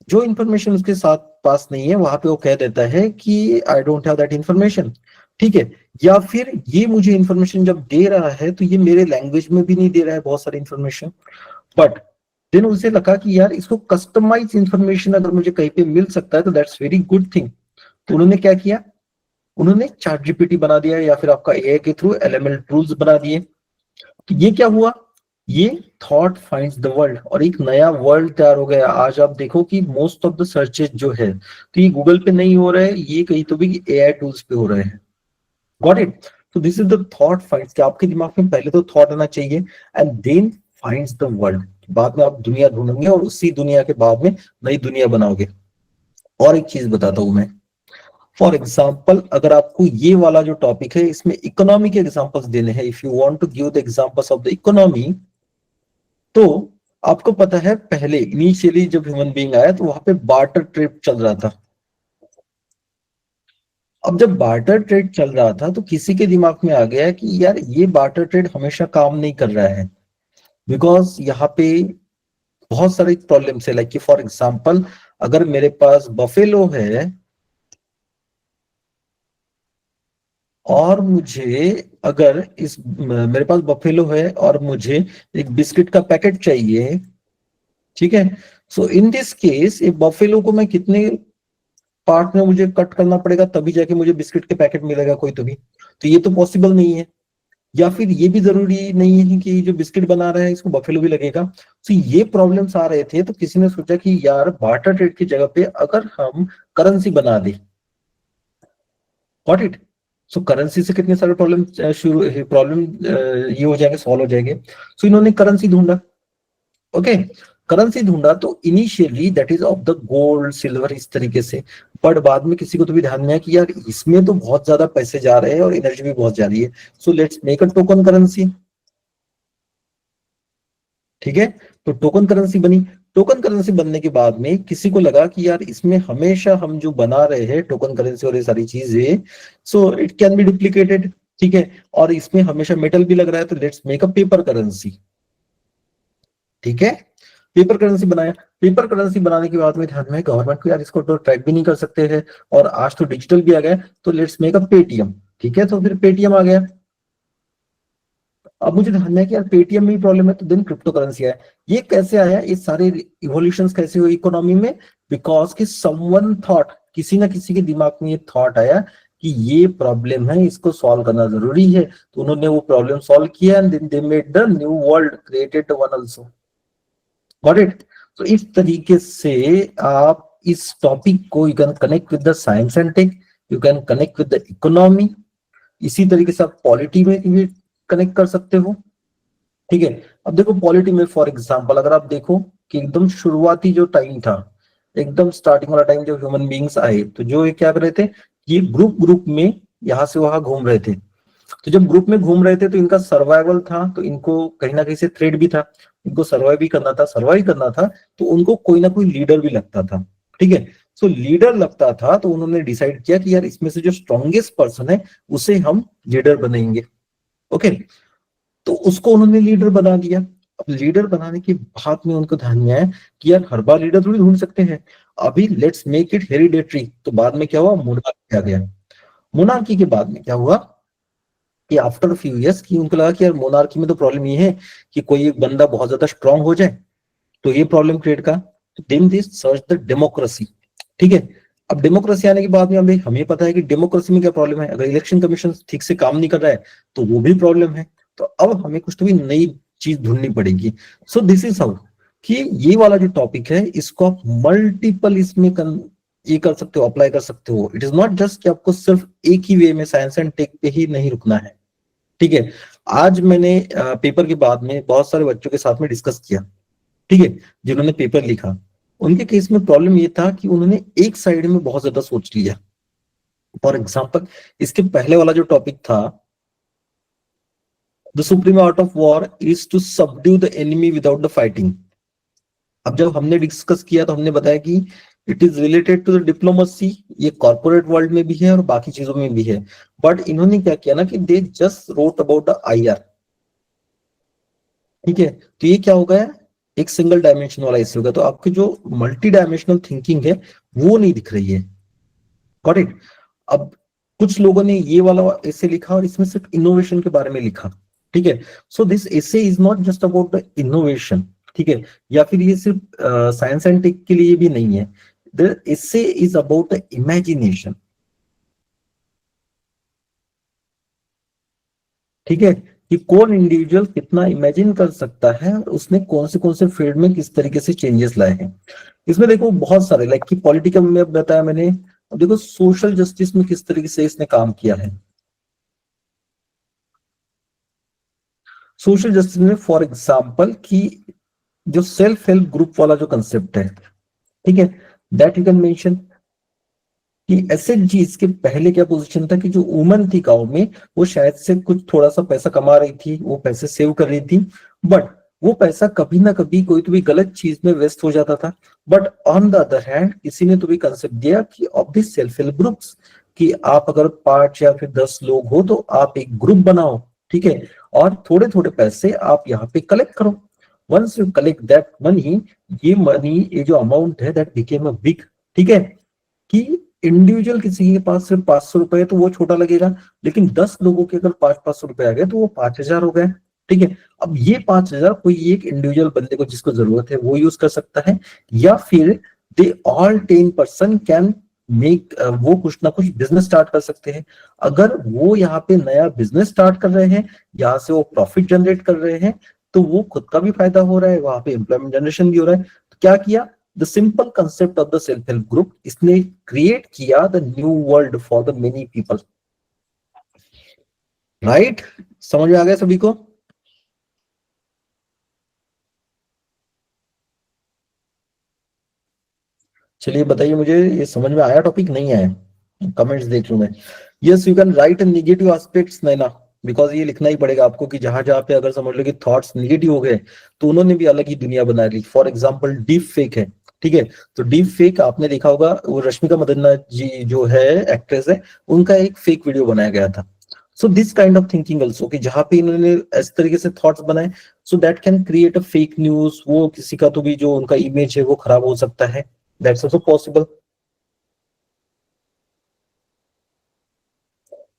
जो इंफॉर्मेशन उसके साथ पास नहीं है वहां पे वो कह देता है कि I don't have that information, ठीक है। या फिर ये मुझे इंफॉर्मेशन जब दे रहा है तो ये मेरे लैंग्वेज में भी नहीं दे रहा है बहुत सारी इंफॉर्मेशन, बट देन उसे लगा कि यार इसको कस्टमाइज इंफॉर्मेशन अगर मुझे कहीं पे मिल सकता है तो दैट्स वेरी गुड थिंग। तो उन्होंने क्या किया, उन्होंने चैट जीपीटी बना दिया या फिर आपका एआई के थ्रू एलएमएल टूल्स बना दिए। तो ये क्या हुआ, ये थॉट फाइंड्स द वर्ल्ड, और एक नया वर्ल्ड तैयार हो गया। आज आप देखो कि मोस्ट ऑफ द सर्चेज जो है तो ये गूगल पे नहीं हो रहा है, ये कहीं तो भी एआई टूल्स पे हो रहे हैं। Got it? तो this is the thought finds, कि आपके दिमाग में पहले तो थॉट आना चाहिए and then finds the world. बाद में आप दुनिया ढूंढेंगे और उसी दुनिया के बाद में नई दुनिया बनाओगे। और एक चीज बताता हूं मैं, फॉर एग्जाम्पल अगर आपको ये वाला जो टॉपिक है इसमें इकोनॉमी के एग्जांपल्स देने हैं, if you want to give the examples of the economy, तो आपको पता है पहले इनिशियली जब ह्यूमन बीइंग आया तो वहां पे बार्टर ट्रेड चल रहा था। अब जब बार्टर ट्रेड चल रहा था तो किसी के दिमाग में आ गया कि यार ये बार्टर ट्रेड हमेशा काम नहीं कर रहा है, बिकॉज यहाँ पे बहुत सारे प्रॉब्लम्स है। लाइक कि फॉर एग्जांपल अगर मेरे पास बफेलो है और मुझे अगर इस मेरे पास बफेलो है और मुझे एक बिस्किट का पैकेट चाहिए, ठीक है, सो इन दिस केस ये बफेलो को मैं कितने पार्ट में मुझे कट करना पड़ेगा तभी जाके मुझे बिस्किट के पैकेट मिलेगा कोई तो भी। तो ये तो पॉसिबल नहीं है। या फिर ये भी जरूरी नहीं है कि जो बिस्किट बना रहा है इसको बफेलो भी लगेगा। तो ये प्रॉब्लम्स आ रहे थे तो किसी ने सोचा कि यार बार्टर ट्रेड की जगह पे अगर हम करेंसी बना दे, गॉट इट, सो करेंसी से कितने सारे प्रॉब्लम ये हो जाएंगे, सॉल्व हो जाएंगे। सो इन्होंने करेंसी ढूंढा, ओके, करेंसी ढूंढा तो initially that is of the gold silver इस तरीके से, बट बाद में किसी को तो भी ध्यान में आया कि यार इसमें तो बहुत ज्यादा पैसे जा रहे हैं और एनर्जी भी बहुत जा रही है, so let's make a token currency. ठीक है, तो टोकन करेंसी बनी। टोकन करेंसी बनने के बाद में किसी को लगा कि यार इसमें हमेशा हम जो बना रहे हैं टोकन करेंसी और ये सारी चीजें, so it can be duplicated. ठीक है, और इसमें हमेशा मेटल भी लग रहा है, तो let's make a paper currency. ठीक है, पेपर करेंसी बनाया। पेपर करेंसी बनाने के बाद में ध्यान में गवर्नमेंट को यार इसको तो ट्रैक भी नहीं कर सकते हैं, और आज तो डिजिटल भी आ गया, तो लेट्स मेक अ पेटीएम। ठीक है, तो फिर पेटीएम आ गया। अब मुझे ध्यान में है कि यार पेटीएम में ही प्रॉब्लम है, तो देन क्रिप्टो करेंसी आया। ये कैसे आया, ये सारे इवोल्यूशंस कैसे हुए इकोनॉमी में? बिकॉज कि समवन थॉट, किसी ना किसी के दिमाग में ये थॉट आया कि ये प्रॉब्लम है, इसको सॉल्व करना जरूरी है, तो उन्होंने वो प्रॉब्लम सॉल्व किया and then they made the new world, created one also. Got it? तो इस तरीके से आप इस टॉपिक को you can connect with the science and tech, you can connect with the economy, इसी तरीके से आप पॉलिटी में भी कनेक्ट कर सकते हो। ठीक है, अब देखो पॉलिटी में फॉर एग्जांपल अगर आप देखो कि एकदम शुरुआती जो टाइम था, एकदम स्टार्टिंग वाला टाइम जब ह्यूमन बींग्स आए, तो जो ये क्या कर रहे थे, ये ग्रुप ग्रुप में यहां से वहां घूम रहे थे। तो जब ग्रुप में घूम रहे थे तो इनका सर्वाइवल था, तो इनको कहीं ना कहीं से थ्रेट भी था, इनको सर्वाइव भी करना था, सर्वाइव करना था, तो उनको कोई ना कोई लीडर भी लगता था। ठीक है, सो लीडर लगता था, तो उन्होंने डिसाइड किया कि यार इसमें से जो स्ट्रॉन्गेस्ट पर्सन है उसे हम लीडर बनाएंगे। ओके, तो उसको उन्होंने लीडर बना दिया। अब लीडर बनाने के बाद में उनको ध्यान में आया कि यार हर बार लीडर थोड़ी ढूंढ सकते हैं, अभी लेट्स मेक इट हेरिडेटरी। तो बाद में क्या हुआ, मोनार्की आ गया। मोनार्की के बाद में क्या हुआ कि आफ्टर फ्यू इयर्स की उनको लगा कि यार मोनार्की में तो प्रॉब्लम ये है कि कोई एक बंदा बहुत ज्यादा स्ट्रांग हो जाए, तो ये प्रॉब्लम क्रिएट का। Then this search the democracy. ठीक है, अब डेमोक्रेसी आने के बाद में हमें पता है कि डेमोक्रेसी में क्या प्रॉब्लम है, अगर इलेक्शन कमीशन ठीक से काम नहीं कर रहा है तो वो भी प्रॉब्लम है। तो अब हमें कुछ तो भी नई चीज ढूंढनी पड़ेगी। सो दिस इज हाउ कि ये वाला जो टॉपिक है इसको आप मल्टीपल इसमें ये कर सकते हो, अप्लाई कर सकते हो। इट इज नॉट जस्ट कि आपको सिर्फ एक ही वे में साइंस एंड टेक पे ही नहीं रुकना है। ठीक है, आज मैंने पेपर के बाद में बहुत सारे बच्चों के साथ में डिस्कस किया। ठीक है, जिन्होंने पेपर लिखा, उनके केस में प्रॉब्लम ये था कि उन्होंने एक साइड में बहुत ज्यादा सोच लिया। फॉर एग्जाम्पल, इसके पहले वाला जो टॉपिक था, the supreme art of war is to subdue the enemy without the fighting. अब जब हमने डिस्कस किया तो हमने बताया कि it is related to the diplomacy, ये कॉर्पोरेट वर्ल्ड में भी है और बाकी चीजों में भी है। बट इन्होंने क्या किया ना कि they just wrote about the IR। ठीक है, तो ये क्या हो गया, एक सिंगल डायमेंशन वाला इश्यू होगा, तो आपकी जो मल्टी डायमेंशनल थिंकिंग है वो नहीं दिख रही है। Got it? अब कुछ लोगों ने ये वाला ऐसे लिखा और इसमें सिर्फ इनोवेशन के बारे में लिखा। ठीक है, so this essay is not just about the innovation. ठीक है, या फिर ये सिर्फ साइंस एंड टेक के लिए भी नहीं है, the essay is about the imagination. ठीक है, कि कौन इंडिविजुअल कितना इमेजिन कर सकता है और उसने कौन से फील्ड में किस तरीके से चेंजेस लाए हैं। इसमें देखो बहुत सारे लाइक कि पॉलिटिकल में बताया मैंने, अब देखो सोशल जस्टिस में किस तरीके से इसने काम किया है। सोशल जस्टिस में फॉर एग्जाम्पल कि जो सेल्फ हेल्प ग्रुप वाला जो कंसेप्ट है, ठीक है, दैट यू कैन मेंशन कि एसएचजी इसके पहले क्या पोजीशन था कि जो वुमन थी गांव में, वो शायद से कुछ थोड़ा सा पैसा कमा रही थी, वो पैसे सेव कर रही थी, बट वो पैसा कभी ना कभी कोई तो भी गलत चीज में वेस्ट हो जाता था। But on the other hand किसी ने तो भी कंसेप्ट दिया कि of this self help groups, कि आप अगर 5 या फिर 10 लोग हो तो आप एक ग्रुप बनाओ। ठीक है, और थोड़े थोड़े पैसे आप यहाँ पे कलेक्ट करो। Once you collect that money, ये मनी, ये जो अमाउंट है दैट बिकेम अ बिग। ठीक है, कि इंडिविजुअल किसी के पास सिर्फ 500 रुपए है तो वो छोटा लगेगा, लेकिन 10 लोगों के अगर 500 रुपए आ गए तो वो 5,000 हो गए। ठीक है, अब ये 5,000 कोई एक इंडिविजुअल बंदे को जिसको जरूरत है वो यूज कर सकता है, या फिर they all 10 person can make, वो कुछ ना कुछ बिजनेस स्टार्ट कर सकते हैं। अगर वो यहाँ पे नया बिजनेस स्टार्ट कर रहे हैं, यहाँ से वो प्रॉफिट जनरेट कर रहे हैं, तो वो खुद का भी फायदा हो रहा है, वहां पे एम्प्लॉयमेंट जनरेशन भी हो रहा है। तो क्या किया, the simple concept of the self help group, इसने क्रिएट किया the new world for the many people. Right? समझ में आ गया सभी को? चलिए बताइए मुझे, ये समझ में आया टॉपिक, नहीं आया? कमेंट्स देख लूं मैं। Yes, you can right in negative aspects Naina, because ये लिखना ही पड़ेगा आपको कि जहां जहां पे अगर समझ लो कि थॉट्स नेगेटिव हो गए, तो उन्होंने भी अलग ही दुनिया बना ली। फॉर एग्जाम्पल डीप फेक है, ठीक है? तो डीप फेक आपने देखा होगा, वो रश्मिका मंदान्ना जी जो है, एक्ट्रेस है, उनका एक फेक वीडियो बनाया गया था। So this kind of thinking also, कि जहां पे इन्होंने इस तरीके से थॉट्स बनाए, so that can create a fake news. वो किसी का तो भी जो उनका इमेज है वो खराब हो सकता है। That's also possible.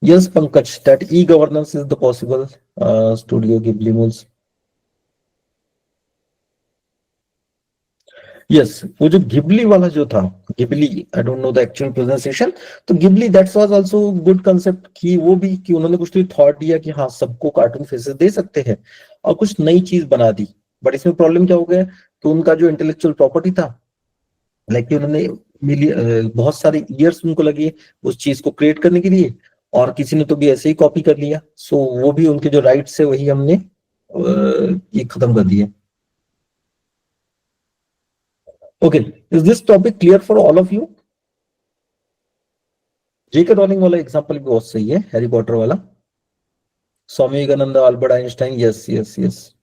Yes, Pankaj, that e-governance is the possible Studio Ghibli moves. Yes, वो जो गिबली वाला जो था, Ghibli, I don't know the actual pronunciation. तो Ghibli, that's was also good concept, कि वो भी कि उन्होंने कुछ तो थॉट दिया कि हाँ सबको कार्टून फेसेस दे सकते हैं, और कुछ नई चीज बना दी। बट इसमें प्रॉब्लम क्या हो गया, तो उनका जो इंटेलेक्चुअल प्रॉपर्टी था, लाइक उन्होंने बहुत सारे इयर्स उनको लगे उस चीज को क्रिएट करने के लिए, और किसी ने तो भी ऐसे ही कॉपी कर लिया। सो वो भी उनके जो राइट्स है वही हमने ये खत्म कर दिए। Okay, is this topic clear for all of you? JK Rowling वाला एग्जांपल भी बहुत सही है, हैरी पॉटर वाला। Swami Vivekananda, Albert Einstein, yes yes yes.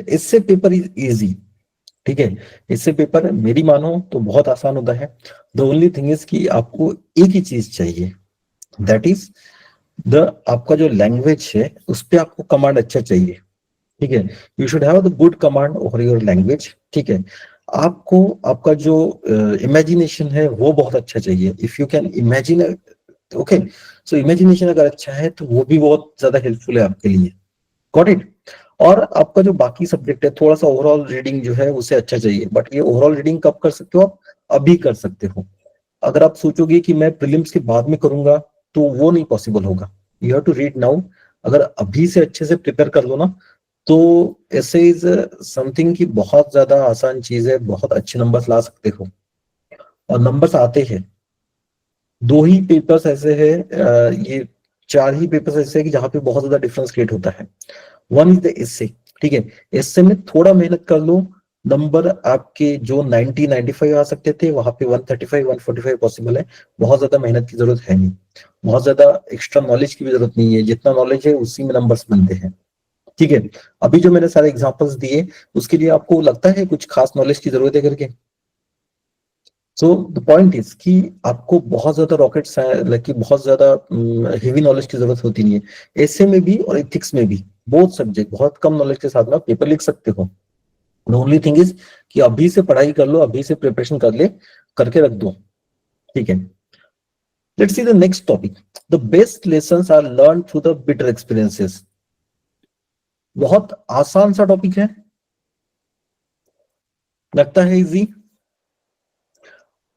इससे पेपर इज इजी, ठीक है? इससे पेपर मेरी मानो तो बहुत आसान होता है। द ओनली थिंग इज कि आपको एक ही चीज चाहिए, दैट इज द आपका जो लैंग्वेज है उस पर आपको कमांड अच्छा चाहिए, ठीक है? You should have the good command over your language, ठीक है? आपको आपका जो इमेजिनेशन है वो बहुत अच्छा चाहिए। If you can imagine, okay, so imagination अगर अच्छा है तो वो भी बहुत ज्यादा हेल्पफुल है आपके लिए। Got it? और आपका जो बाकी सब्जेक्ट है, थोड़ा सा ओवरऑल रीडिंग जो है उसे अच्छा चाहिए। बट ये ओवरऑल रीडिंग कब कर सकते हो आप? अभी कर सकते हो। अगर आप सोचोगे कि मैं प्रीलिम्स के बाद में करूंगा, तो वो नहीं पॉसिबल होगा। You have to read now. अगर अभी से अच्छे से प्रिपेयर कर लो ना, तो ऐसे इज समथिंग की बहुत ज्यादा आसान चीज है, बहुत अच्छे नंबर्स ला सकते हो। और नंबर्स आते हैं। दो ही पेपर्स ऐसे हैं, ये चार ही पेपर्स ऐसे हैं कि जहां पे बहुत ज्यादा डिफरेंस क्रिएट होता है। वन इज द एस्से, ठीक है? एस्से में थोड़ा मेहनत कर लो, नंबर आपके जो 90 95 आ सकते थे, वहां पे 135 145 पॉसिबल है। बहुत ज्यादा मेहनत की जरूरत है नहीं, बहुत ज्यादा एक्स्ट्रा नॉलेज की भी जरूरत नहीं है। जितना नॉलेज है उसी में नंबर्स बनते हैं, ठीक है? अभी जो मैंने सारे एग्जांपल्स दिए, उसके लिए आपको लगता है कुछ खास नॉलेज की जरूरत है करके? सो द पॉइंट इज कि आपको बहुत ज्यादा रॉकेट लाइक कि बहुत ज्यादा हेवी नॉलेज की जरूरत होती नहीं है। ऐसे में भी और एथिक्स में भी, बहुत सब्जेक्ट बहुत कम नॉलेज के साथ में आप पेपर लिख सकते हो। द ओनली थिंग इज कि अभी से पढ़ाई कर लो, अभी से प्रिपरेशन कर ले, करके रख दो, ठीक है? Let's see the next topic. The best lessons are learn through the bitter experiences. बहुत आसान सा टॉपिक है, लगता है इजी।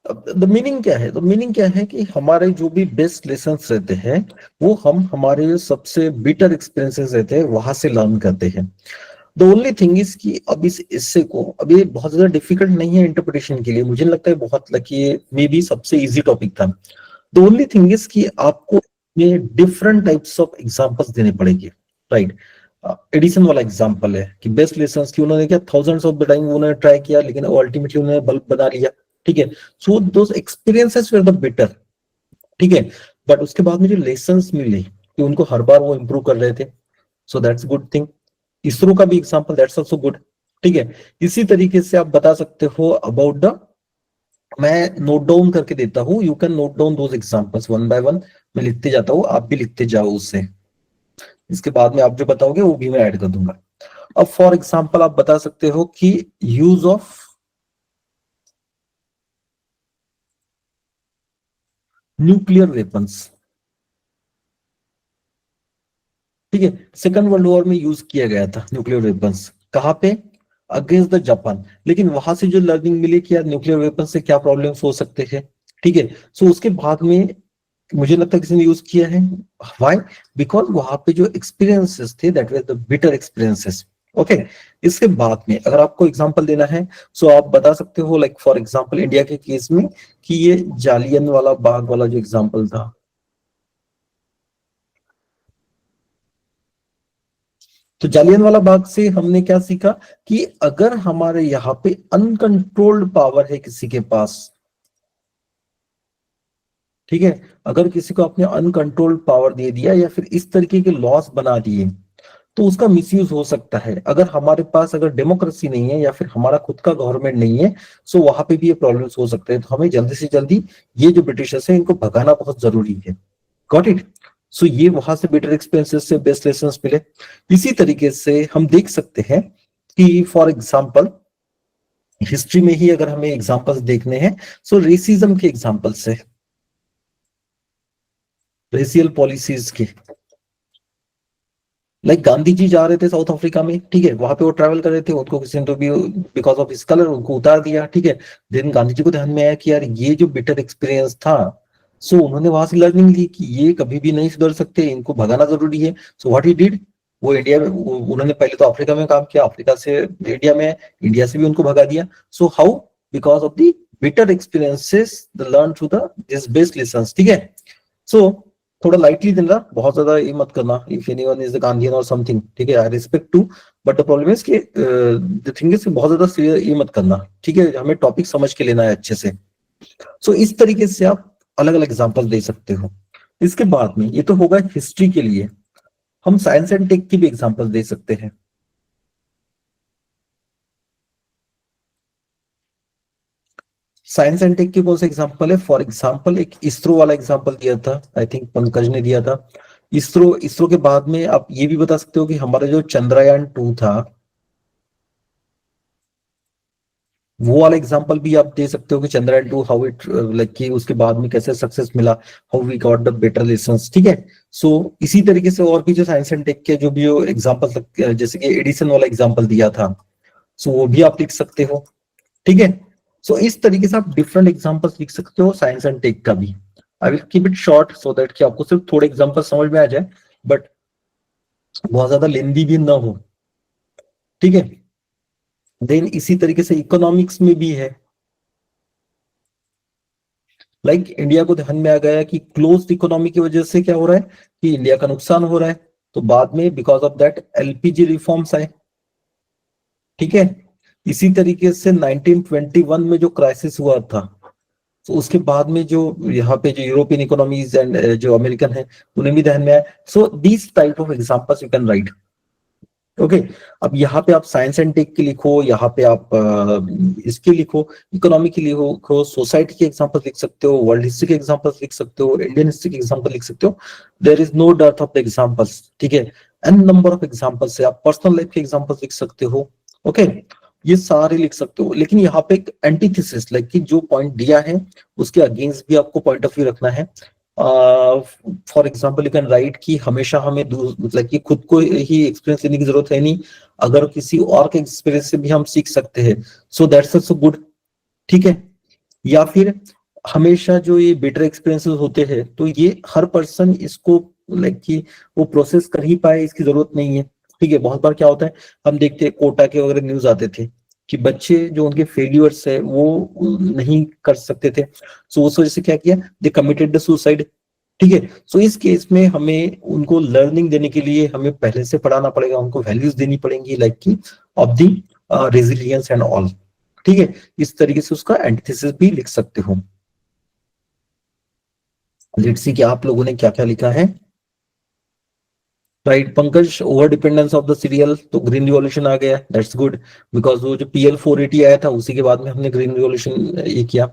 द मीनिंग क्या है? द मीनिंग क्या है कि हमारे जो भी बेस्ट लेसन्स रहते हैं, वो हम हमारे सबसे बिटर एक्सपीरियंसेस रहते हैं वहां से लर्न करते हैं। द ओनली थिंग इज कि अब इस इससे को अभी बहुत ज्यादा डिफिकल्ट नहीं है इंटरप्रिटेशन के लिए, मुझे लगता है बहुत लकी, मे बी सबसे इजी टॉपिक था। द ओनली थिंग इज कि आपको डिफरेंट टाइप्स ऑफ एग्जांपल्स देने पड़ेंगे, राइट? एडिशन वाला एग्जांपल है कि बेस्ट लेसन्स की उन्होंने क्या थाउजेंड्स ऑफ द टाइम उन्होंने ट्राई किया, लेकिन अल्टीमेटली उन्होंने बल्ब बना लिया, ठीक है? सो दोस एक्सपीरियंसेस वर द बेटर, ठीक है? बट उसके बाद में जो लेसन्स मिले कि उनको हर बार वो इंप्रूव कर रहे थे, so that's good thing. ISRO का भी एग्जांपल, दैट्स आल्सो गुड, ठीक है? इसी तरीके से आप बता सकते हो अबाउट द, मैं नोट डाउन करके देता हूँ, you can note down those examples one by one. मैं लिखते जाता हूँ, आप भी लिखते जाओ उससे। इसके बाद में आप जो बताओगे वो भी मैं ऐड कर दूंगा। अब फॉर एग्जांपल आप बता सकते हो कि यूज ऑफ न्यूक्लियर वेपन्स, ठीक है? सेकेंड वर्ल्ड वॉर में यूज किया गया था न्यूक्लियर वेपन्स, कहाँ पे? Against the Japan. लेकिन वहां से जो लर्निंग मिली कि यार न्यूक्लियर वेपन से क्या प्रॉब्लम्स हो सकते हैं, ठीक है? सो उसके बाद में मुझे लगता है किसी ने यूज किया है। व्हाई? बिकॉज वहां पे जो एक्सपीरियंसेस थे, that was the bitter experiences, okay. इसके बाद में अगर आपको एग्जांपल देना है सो आप बता सकते हो, लाइक फॉर एग्जांपल इंडिया के केस में, कि ये जालियन वाला बाग वाला जो एग्जांपल था, तो जालियन वाला बाग से हमने क्या सीखा कि अगर हमारे यहाँ पे अनकंट्रोल्ड पावर है किसी के पास, ठीक है, अगर किसी को आपने अनकंट्रोल्ड पावर दे दिया या फिर इस तरीके के लॉस बना दिए, तो उसका मिसयूज हो सकता है। अगर हमारे पास अगर डेमोक्रेसी नहीं है या फिर हमारा खुद का गवर्नमेंट नहीं है, सो वहां पे भी ये प्रॉब्लम्स हो सकते हैं। तो हमें जल्दी से जल्दी ये जो ब्रिटिशर्स हैं इनको भगाना बहुत जरूरी है। Got it. सो ये वहां से बेटर एक्सपीरियंसेस से बेस्ट लेसन मिले। इसी तरीके से हम देख सकते हैं कि फॉर एग्जाम्पल हिस्ट्री में ही अगर हमें एग्जाम्पल्स देखने हैं, सो रेसिज्म के एग्जाम्पल से, रेशियल पॉलिसीज के, लाइक गांधी जी जा रहे थे साउथ अफ्रीका में, ठीक है, वहां पे वो ट्रैवल कर रहे थे, उनको किसी ने तो भी बिकॉज ऑफ हिज कलर उनको उतार दिया, ठीक है। देन गांधी जी को ध्यान में आया कि यार ये जो बिटर एक्सपीरियंस था, सो उन्होंने वहां से लर्निंग ली कि ये कभी भी नहीं सुधर सकते, इनको भगाना जरूरी है। सो व्हाट ही डिड, वो इंडिया में उन्होंने पहले तो अफ्रीका में काम किया, अफ्रीका से इंडिया में, इंडिया से भी उनको भगा दिया। So how, because of the bitter experiences the learn through the this best lesson, ठीक है। सो थोड़ा लाइटली देना, बहुत ज्यादा ये मत करना, if anyone is the Gandhian or something, ठीक है, I respect to, but the problem is कि द थिंग इज बहुत ज्यादा सीरियस ये मत करना, ठीक है, हमें टॉपिक समझ के लेना है अच्छे से। सो इस तरीके से आप अलग अलग एग्जांपल दे सकते हो। इसके बाद में ये तो होगा हिस्ट्री के लिए, हम साइंस एंड टेक की भी एग्जांपल दे सकते हैं। साइंस एंड टेक की कौन सा एग्जांपल है, फॉर एग्जांपल एक इसरो वाला एग्जांपल दिया था, आई थिंक पंकज ने दिया था। इसरो, इसरो के बाद में आप ये भी बता सकते हो कि हमारा जो चंद्रयान 2 था, वो वाला एग्जांपल भी आप दे सकते हो कि चंद्रयान 2 हाउ इट, लाइक कि उसके बाद में कैसे सक्सेस मिला, how we got the better lessons, ठीक है। सो इसी तरीके से और भी जो साइंस एंड टेक के जो भी एग्जांपल, जैसे कि एडिसन वाला एग्जांपल दिया था, सो वो भी आप लिख सकते हो, ठीक है। सो इस तरीके से आप डिफरेंट एग्जांपल्स लिख सकते हो साइंस एंड टेक का भी। I will keep it short so that कि आपको सिर्फ थोड़े एग्जांपल समझ में आ जाए, बट बहुत ज्यादा लेंदी भी ना हो, ठीक है। देन इसी तरीके से इकोनॉमिक्स में भी है, लाइक इंडिया को ध्यान में आ गया कि क्लोज्ड इकोनॉमी की वजह से क्या हो रहा है कि इंडिया का नुकसान हो रहा है, तो बाद में because of that LPG reforms आए, ठीक है। इसी तरीके से 1921 में जो क्राइसिस हुआ था, तो उसके बाद में जो यहाँ पे जो यूरोपियन इकोनॉमीज एंड जो अमेरिकन है, उन्हें भी ध्यान में आया। So this type of examples you can right, okay. अब यहाँ पे आप साइंस एंड टेक के लिखो, यहाँ पे आप इसके लिखो, इकोनॉमी के लिखो, सोसाइटी के एग्जांपल लिख सकते हो, वर्ल्ड हिस्ट्री के एग्जांपल लिख सकते हो, इंडियन हिस्ट्री के एग्जांपल लिख सकते हो। There is no dearth of the examples, ठीक है। एन नंबर ऑफ एग्जांपल्स से आप पर्सनल लाइफ के एग्जांपल्स लिख सकते हो, ओके। ये सारे लिख सकते हो, लेकिन यहाँ पे एक एंटीथेसिस, लाइक कि जो पॉइंट दिया है उसके अगेंस्ट भी आपको पॉइंट ऑफ व्यू रखना है। For example you can right कि हमेशा हमें मतलब कि खुद को ही एक्सपीरियंस लेने की जरूरत है नहीं, अगर किसी और के एक्सपीरियंस से भी हम सीख सकते हैं, सो दैट्स ऑल्सो गुड, ठीक है। या फिर हमेशा जो ये बेटर एक्सपीरियंसेस होते हैं, तो ये हर पर्सन इसको लाइक कि वो प्रोसेस कर ही पाए इसकी जरूरत नहीं है, ठीक है। बहुत बार क्या होता है, हम देखते हैं कोटा के वगैरह न्यूज आते थे कि बच्चे जो उनके फेल्यूर्स है वो नहीं कर सकते थे, सो उस वजह से क्या किया, दे कमिटेड द सुसाइड, ठीक है। सो इस केस में हमें उनको लर्निंग देने के लिए हमें पहले से पढ़ाना पड़ेगा, उनको वैल्यूज देनी पड़ेंगी, लाइक की of the resilience and all, ठीक है। इस तरीके से उसका एंटीथेसिस भी लिख सकते हो। लेट्स सी कि आप लोगों ने क्या क्या लिखा है। Right Pankaj, over dependence of the serial, तो ग्रीन रिवॉल्यूशन आ गया, दैट्स गुड, बिकॉज वो जो PL 480 आया था उसी के बाद में हमने ग्रीन रिवॉल्यूशन ये किया।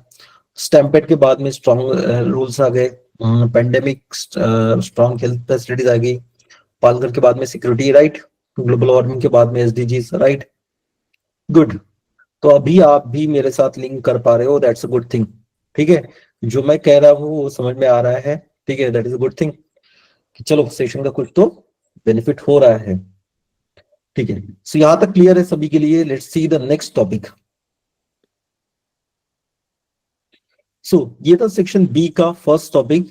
स्टैम्पेड के बाद में स्ट्रॉन्ग रूल्स आ गए, पेंडेमिक स्ट्रॉन्ग हेल्थ फैसिलिटीज आ गई, पालघर के बाद में सिक्योरिटी, राइट, ग्लोबल वार्मिंग के बाद में SDGs, राइट, गुड। तो अभी आप भी मेरे साथ लिंक कर पा रहे हो, दैट्स अ गुड थिंग, ठीक है। जो मैं कह रहा हूँ वो समझ में आ रहा है, ठीक है, that is a good thing, कि चलो सेशन का कुछ तो बेनिफिट हो रहा है, ठीक है। सो यहां तक क्लियर है सभी के लिए, let's see the next topic. सो ये था सेक्शन बी का first topic,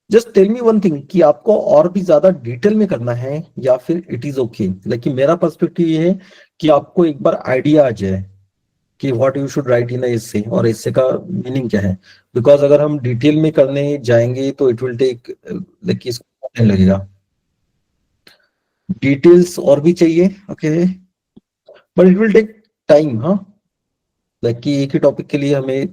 just tell me one thing कि आपको और भी ज्यादा डिटेल में करना है या फिर इट इज ओके। लेकिन मेरा पर्सपेक्टिव ये है कि आपको एक बार आइडिया आ जाए कि व्हाट यू शुड राइट इन एसे और एसे का मीनिंग क्या है। बिकॉज अगर हम डिटेल में करने जाएंगे तो इट विल टेक लाइक इसको टाइम लगेगा, डिटेल्स और भी चाहिए okay, but it will take time. हाँ, लाइक कि एक ही टॉपिक के लिए हमें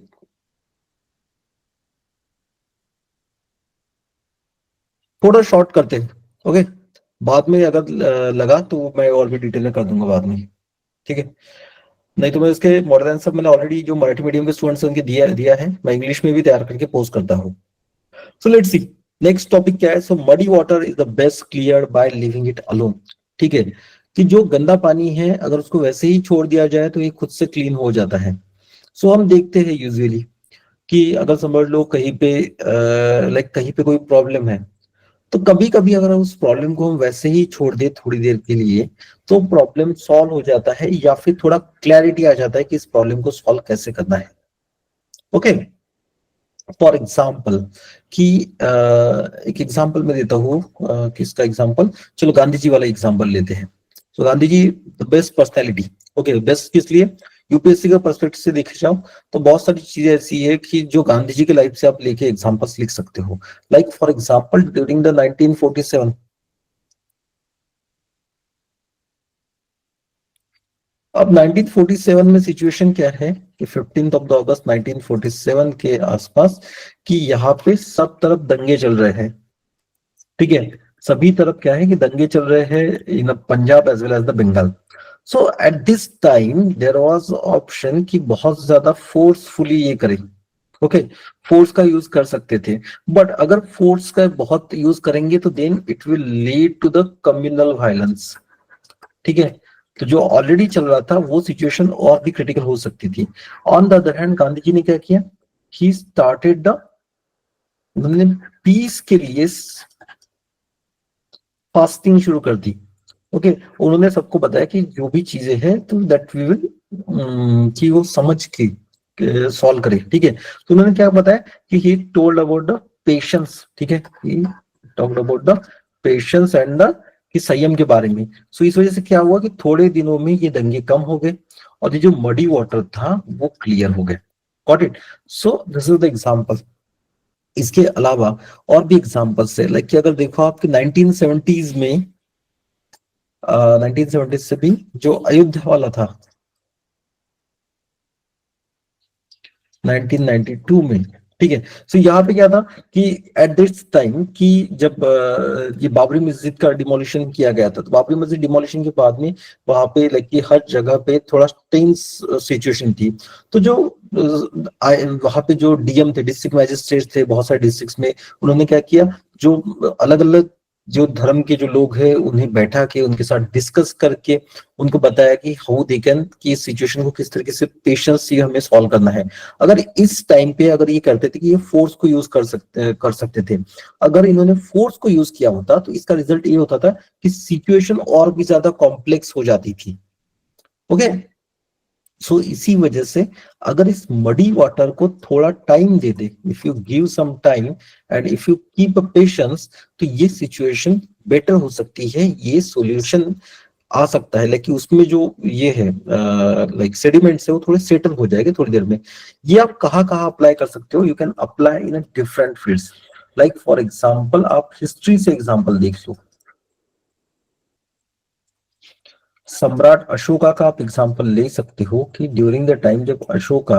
थोड़ा शॉर्ट करते हैं ओके। बाद में अगर लगा तो मैं और भी डिटेल में कर दूंगा बाद में, ठीक है। नहीं तो मैं इसके मॉडल आंसर मैंने ऑलरेडी जो मराठी मीडियम के स्टूडेंट्स उनके दिया दिया है, मैं इंग्लिश में भी तैयार करके पोस्ट करता हूँ। So let's see next topic क्या है। So muddy water is the best clear by living it alone. ठीक है, कि जो गंदा पानी है अगर उसको वैसे ही छोड़ दिया जाए तो ये खुद से क्लीन हो जाता है। सो हम देखते हैं यूजुअली कि अगर समझ लो कहीं पे लाइक कहीं पे कोई प्रॉब्लम है, तो कभी कभी अगर उस प्रॉब्लम को हम वैसे ही छोड़ दे थोड़ी देर के लिए तो प्रॉब्लम सॉल्व हो जाता है या फिर थोड़ा क्लैरिटी आ जाता है कि इस प्रॉब्लम को सॉल्व कैसे करना है। ओके, फॉर एग्जाम्पल कि एक एग्जाम्पल मैं देता हूँ, किसका एग्जाम्पल, चलो गांधी जी वाला एग्जाम्पल लेते हैं। तो Gandhi ji the best personality. Okay, best किस लिए, यूपीएससी का पर्सपेक्टिव से देखे जाओ तो बहुत सारी चीजें ऐसी है कि जो गांधी जी के लाइफ से आप लेके एग्जाम्पल्स लिख सकते हो। Like for example during the 1947, अब 1947 में सिचुएशन क्या है कि 15 अगस्त 1947 के आसपास कि यहाँ पे सब तरफ दंगे चल रहे हैं। ठीक है, सभी तरफ क्या है कि दंगे चल रहे हैं in Punjab as well as the Bengal. So at this time there was option कि बहुत ज्यादा फोर्सफुली ये करें। ओके, फोर्स का यूज कर सकते थे, बट अगर फोर्स का बहुत यूज करेंगे तो then it will lead to the communal violence. ठीक है, तो जो ऑलरेडी चल रहा था वो सिचुएशन और भी क्रिटिकल हो सकती थी। On the other hand Gandhi ji ने क्या किया, ही स्टार्टेड द, उन्होंने पीस के लिए फास्टिंग शुरू कर दी। ओके, उन्होंने सबको बताया कि जो भी चीजें हैं तो दैट वी विल कि वो समझ के सॉल्व करे। ठीक है, तो उन्होंने क्या बताया कि he told about the patience. ठीक है, he talked about the patience and the कि संयम के बारे में। सो इस वजह से क्या हुआ कि थोड़े दिनों में ये दंगे कम हो गए और ये जो मडी वाटर था वो क्लियर हो गए। Got it. So this is the example. इसके अलावा और भी एग्जांपल्स है, लाइक कि अगर देखो आपके 1970s में 1970 से भी जो अयोध्या वाला था 1992 में। ठीक है, सो यहाँ पे क्या था कि एट दिस टाइम कि जब ये बाबरी मस्जिद का डिमोलिशन किया गया था, तो बाबरी मस्जिद डिमोलिशन के बाद में वहां पे लाइक कि हर जगह पे थोड़ा टेंस सिचुएशन थी। तो जो वहां पे जो डीएम थे, डिस्ट्रिक्ट मैजिस्ट्रेट थे बहुत सारे डिस्ट्रिक्ट्स में, उन्होंने क्या किया, जो अलग अलग जो धर्म के जो लोग हैं उन्हें बैठा के उनके साथ डिस्कस करके उनको बताया कि हाउ दे कैन, कि इस सिचुएशन को किस तरीके से पेशेंस से हमें सॉल्व करना है। अगर इस टाइम पे अगर ये करते थे कि ये फोर्स को यूज कर सकते थे, अगर इन्होंने फोर्स को यूज किया होता तो इसका रिजल्ट ये होता था कि सिचुएशन और भी ज्यादा कॉम्प्लेक्स हो जाती थी। ओके, सो इसी वजह से अगर इस मडी वाटर को थोड़ा टाइम दे दे, if you give some time and if you keep a patience, तो ये सिचुएशन बेटर हो सकती है, ये सॉल्यूशन आ सकता है। लेकिन उसमें जो ये है लाइक सेडिमेंट्स है वो थोड़े सेटल हो जाएंगे थोड़ी देर में। ये आप कहाँ कहाँ अप्लाई कर सकते हो, you can apply in a different fields. Like for example आप हिस्ट्री से एग्जांपल देख लो, सम्राट अशोका का आप एग्जांपल ले सकते हो कि ड्यूरिंग द टाइम जब अशोका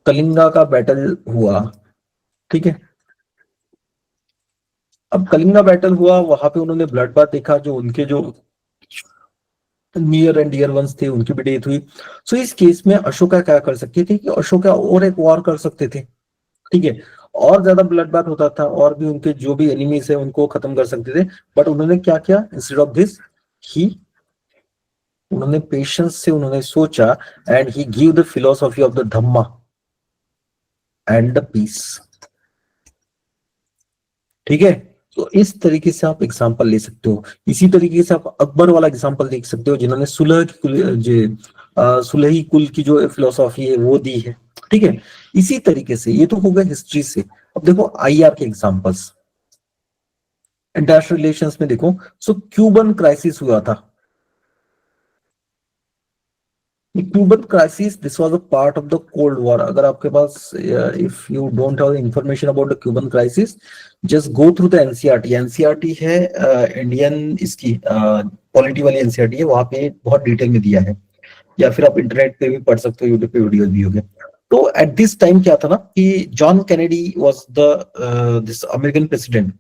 कलिंगा का बैटल हुआ। ठीक है, अब कलिंगा बैटल हुआ वहां पे उन्होंने ब्लड बाथ देखा, जो उनके जो नियर एंड डियर वंस थे उनकी भी डेथ हुई। सो इस केस में अशोका क्या कर सकते थे कि अशोका और एक वॉर कर सकते थे। ठीक है, और ज्यादा ब्लड बाथ होता था और भी उनके जो भी एनिमीज है उनको खत्म कर सकते थे। बट उन्होंने क्या किया, इंस्टेड ऑफ दिस ही, उन्होंने पेशेंस से उन्होंने सोचा and he give the philosophy of the Dhamma and the peace. ठीक है, तो इस तरीके से आप एग्जांपल ले सकते हो। इसी तरीके से आप अकबर वाला एग्जांपल देख सकते हो जिन्होंने सुलही कुल की जो फिलोसॉफी है वो दी है। ठीक है, इसी तरीके से ये तो हो गया हिस्ट्री से। अब देखो आईआर के एग्जांपल्स, इंटरनेशनल रिलेशंस में देखो, सो क्यूबन क्राइसिस हुआ था। Cuban crisis, this was a part of the cold war. अगर आपके पास, if you don't have information about the Cuban crisis, just go through the NCERT. NCERT है Indian इसकी polity वाली एनसीईआरटी है, वहां पे बहुत डिटेल में दिया है, या फिर आप इंटरनेट पे भी पढ़ सकते हो, यूट्यूब पे वीडियोस भी होंगे। तो एट दिस टाइम क्या था ना कि John Kennedy was the this American president,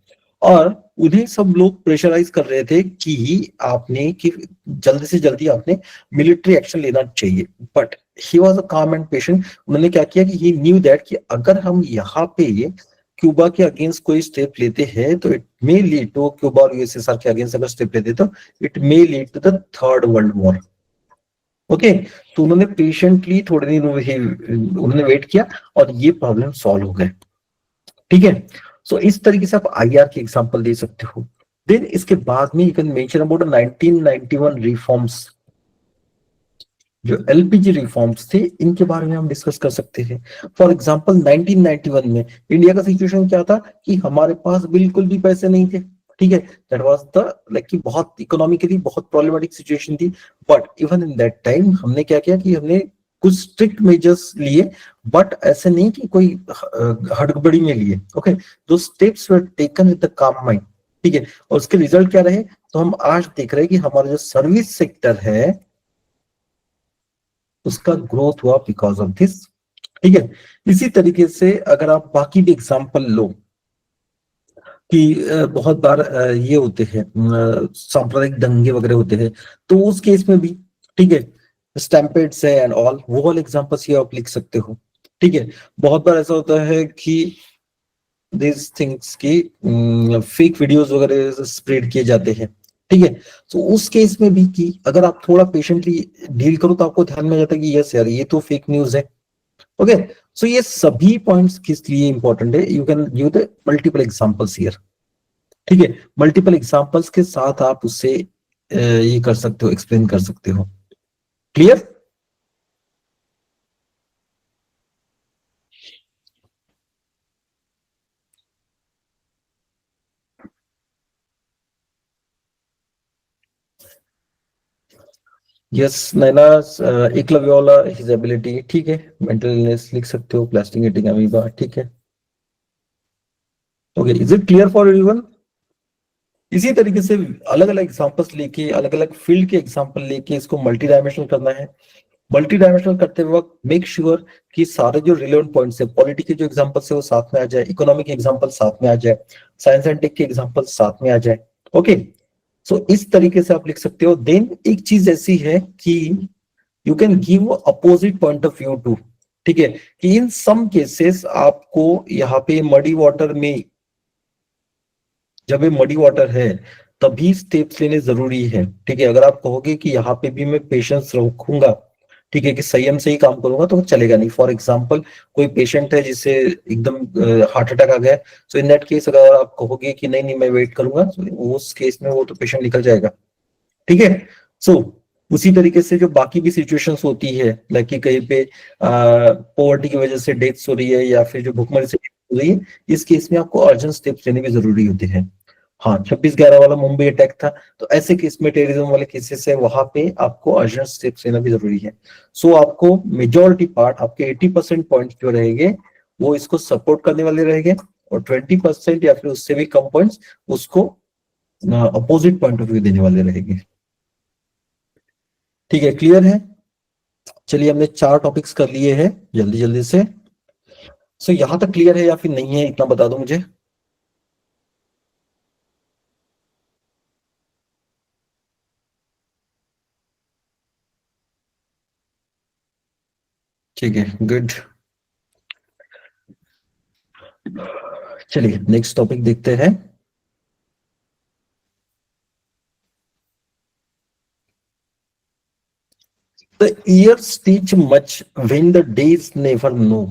और उन्हें सब लोग प्रेशराइज कर रहे थे कि जल्दी से जल्दी आपने मिलिट्री एक्शन लेना चाहिए। बट ही वाज अ काम एंड पेशेंट। उन्होंने क्या किया कि ही न्यू दैट कि अगर हम यहाँ पे क्यूबा के अगेंस्ट कोई स्टेप लेते हैं तो it may lead to, Cuba और यूएसएसआर के अगेंस्ट अगर स्टेप लेते तो it may lead to the third world war. Okay, तो उन्होंने पेशेंटली थोड़े दिन उन्होंने वेट किया और ये प्रॉब्लम सॉल्व हो गए। ठीक है, सो इस तरीके से आप आईआर की एग्जांपल दे सकते हो। देन इसके बाद में you can mention about 1991 reforms, जो एलपीजी रिफॉर्म्स थे, इनके बारे में हम डिस्कस कर सकते हैं। फॉर एग्जांपल 1991 में इंडिया का सिचुएशन क्या था कि हमारे पास बिल्कुल भी पैसे नहीं थे। ठीक है, दैट वाज द लाइक कि बहुत इकोनॉमिकली बहुत प्रॉब्लमेटिक सिचुएशन थी। But even in that time हमने क्या किया कि हमने कुछ स्ट्रिक्ट मेजर्स लिए, बट ऐसे नहीं कि कोई हड़बड़ी में लिए। ओके, दो steps were taken with the काम माइंड। ठीक है, और उसके रिजल्ट क्या रहे, तो हम आज देख रहे हैं कि हमारा जो सर्विस सेक्टर है उसका ग्रोथ हुआ बिकॉज ऑफ दिस। ठीक है, इसी तरीके से अगर आप बाकी भी एग्जांपल लो कि बहुत बार ये होते हैं सांप्रदायिक दंगे वगैरह होते हैं, तो उस केस में भी, ठीक है, स्टैम्पेड्स है एंड ऑल, वो वाले एग्जांपल्स ये आप लिख सकते हो। ठीक है, बहुत बार ऐसा होता है कि दिस थिंग्स की फेक वीडियोस वगैरह स्प्रेड किए जाते हैं। ठीक है, तो उस केस में भी कि अगर आप थोड़ा पेशेंटली डील करो तो आपको ध्यान में आ जाता है कि यस यार ये तो फेक न्यूज है। ओके, सो ये सभी पॉइंट्स किस लिए इंपॉर्टेंट है, you can give the multiple examples here. ठीक है, मल्टीपल एग्जांपल्स के साथ आप उससे ये कर सकते हो, एक्सप्लेन कर सकते हो। क्लियर? यस नैना, एकलव्य वाला हिज एबिलिटी, ठीक है, मेंटल इलनेस लिख सकते हो, प्लास्टिक ईटिंग अमीबा, ठीक है। Okay, is it clear for everyone? इसी तरीके से अलग अलग एग्जांपल्स लेके, अलग अलग फील्ड के एग्जांपल लेके इसको मल्टी डायमेंशनल करना है। मल्टी डायमेंशनल करते वक्त मेक श्योर कि सारे जो रिलेवेंट पॉइंट्स है, पॉलिटी के जो एग्जांपल्स है वो साथ में आ जाए, इकोनॉमिक एग्जांपल साथ में आ जाए, साइंस एंड टेक के एग्जांपल साथ में आ जाए। ओके, सो इस तरीके से आप लिख सकते हो। देन एक चीज ऐसी है कि you can give opposite point of view too. ठीक है, कि इन सम केसेस आपको यहाँ पे मडी वाटर में, जब ये मडी वाटर है तभी स्टेप्स लेने जरूरी है। ठीक है, अगर आप कहोगे कि यहाँ पे भी मैं पेशेंस रखूंगा, ठीक है, कि संयम से ही काम करूंगा, तो वो चलेगा नहीं। फॉर एग्जाम्पल कोई पेशेंट है जिसे एकदम हार्ट अटैक आ गया, सो इन दैट केस अगर आप कहोगे कि नहीं नहीं मैं वेट करूंगा, तो उस केस में वो तो पेशेंट निकल जाएगा। ठीक है, सो उसी तरीके से जो बाकी भी सिचुएशंस होती है, लाइक कि कहीं पे पॉवर्टी की वजह से डेथ्स हो रही है या फिर जो भुखमरी से death हो रही है, इस केस में आपको अर्जेंट स्टेप्स लेने भी जरूरी होते हैं। हाँ, 26/11 वाला मुंबई अटैक था, तो ऐसे केस में, टेररिज्म वाले केसेस है, वहां पे आपको अर्जेंट स्टेप्स लेना भी जरूरी है। सो आपको मेजोरिटी पार्ट, आपके 80% पॉइंट जो रहेंगे वो इसको सपोर्ट करने वाले रहेंगे, और 20% या फिर उससे भी कम पॉइंट्स उसको अपोजिट पॉइंट ऑफ व्यू देने वाले रहेंगे। ठीक है, क्लियर है? चलिए, हमने 4 टॉपिक्स कर लिए हैं जल्दी जल्दी से। सो यहां तक क्लियर है या फिर नहीं है, इतना बता दो मुझे। ठीक है, गुड। चलिए नेक्स्ट टॉपिक देखते हैं। The years teach much when the days never no.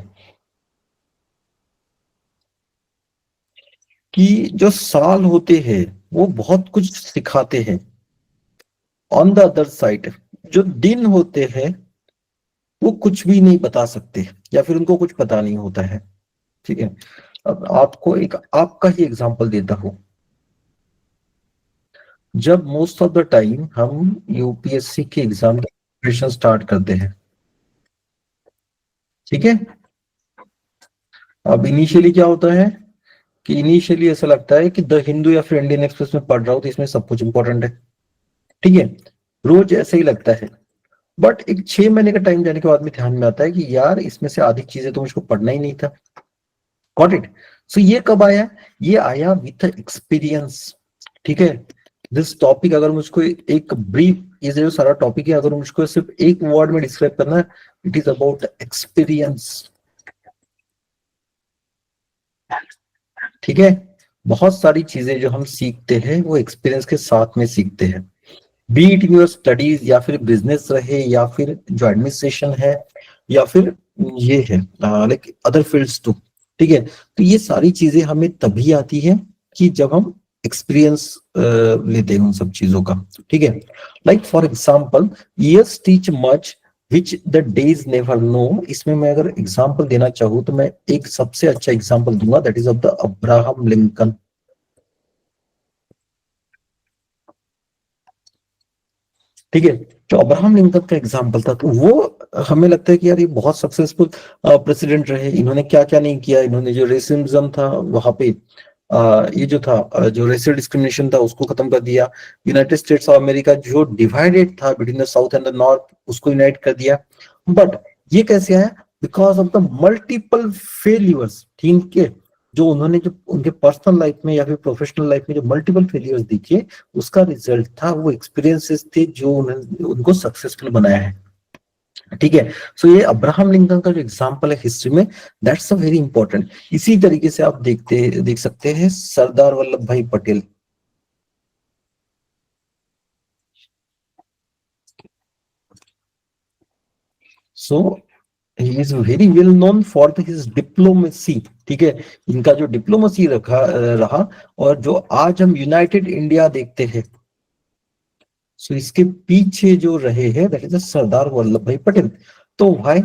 कि जो साल होते हैं वो बहुत कुछ सिखाते हैं। ऑन द अदर साइड जो दिन होते हैं वो कुछ भी नहीं बता सकते, या फिर उनको कुछ पता नहीं होता है। ठीक है, अब आपको एक आपका ही एग्जांपल देता हूं। जब मोस्ट ऑफ द टाइम हम यूपीएससी के एग्जाम की प्रिपरेशन स्टार्ट करते हैं, ठीक है, अब इनिशियली क्या होता है कि इनिशियली ऐसा लगता है कि द हिंदू या फिर इंडियन एक्सप्रेस में पढ़ रहा हूं तो इसमें सब कुछ इंपॉर्टेंट है, ठीक है, रोज ऐसे ही लगता है। बट एक 6 महीने का टाइम जाने के बाद में ध्यान में आता है कि यार इसमें से आधी चीजें तो मुझको पढ़ना ही नहीं था। Got it. सो ये कब आया? ये आया विथ एक्सपीरियंस, ठीक है। दिस टॉपिक अगर मुझको एक ब्रीफ, ये जो सारा टॉपिक है अगर मुझको सिर्फ एक वर्ड में डिस्क्राइब करना है, इट इज अबाउट एक्सपीरियंस, ठीक है। बहुत सारी चीजें जो हम सीखते हैं वो एक्सपीरियंस के साथ में सीखते हैं, B it in your studies या फिर बिजनेस रहे या फिर जो एडमिनिस्ट्रेशन है या फिर ये है लाइक अदर फील्ड्स टू, ठीक है। तो ये सारी चीजें हमें तभी आती है कि जब हम एक्सपीरियंस लेते हैं उन सब चीजों का, ठीक है। Like for example, years teach much which the days never no. इसमें मैं अगर एग्जाम्पल देना चाहूँ तो मैं एक सबसे अच्छा एग्जाम्पल दूंगा, that is of the Abraham Lincoln, ठीक है। जो अब्राहम लिंकन का एग्जाम्पल था तो वो हमें लगता है कि यार ये बहुत सक्सेसफुल प्रेसिडेंट रहे, इन्होंने क्या क्या नहीं किया, इन्होंने जो रेसिज्म था वहां पे ये जो था जो रेसियल डिस्क्रिमिनेशन था उसको खत्म कर दिया, यूनाइटेड स्टेट्स ऑफ अमेरिका जो डिवाइडेड था between the south and the north उसको यूनाइट कर दिया। बट ये कैसे आया? Because of the multiple failures, ठीक है, जो उन्होंने जो उनके पर्सनल लाइफ में या फिर प्रोफेशनल लाइफ में जो मल्टीपल फेलियर्स दिखे उसका रिजल्ट था वो एक्सपीरियंसेस थे जो उन्होंने उनको सक्सेसफुल बनाया है, ठीक है। सो ये अब्राहम लिंकन का जो एग्जांपल है हिस्ट्री में, दैट्स अ वेरी इंपॉर्टेंट। इसी तरीके से आप देख सकते हैं Sardar Vallabh Bhai Patel. So he is very well known for his diplomacy, ठीक है। इनका जो डिप्लोमेसी रहा और जो आज हम यूनाइटेड इंडिया देखते हैं, सो इसके पीछे जो रहे हैं दैट इज सरदार वल्लभ भाई पटेल। तो भाई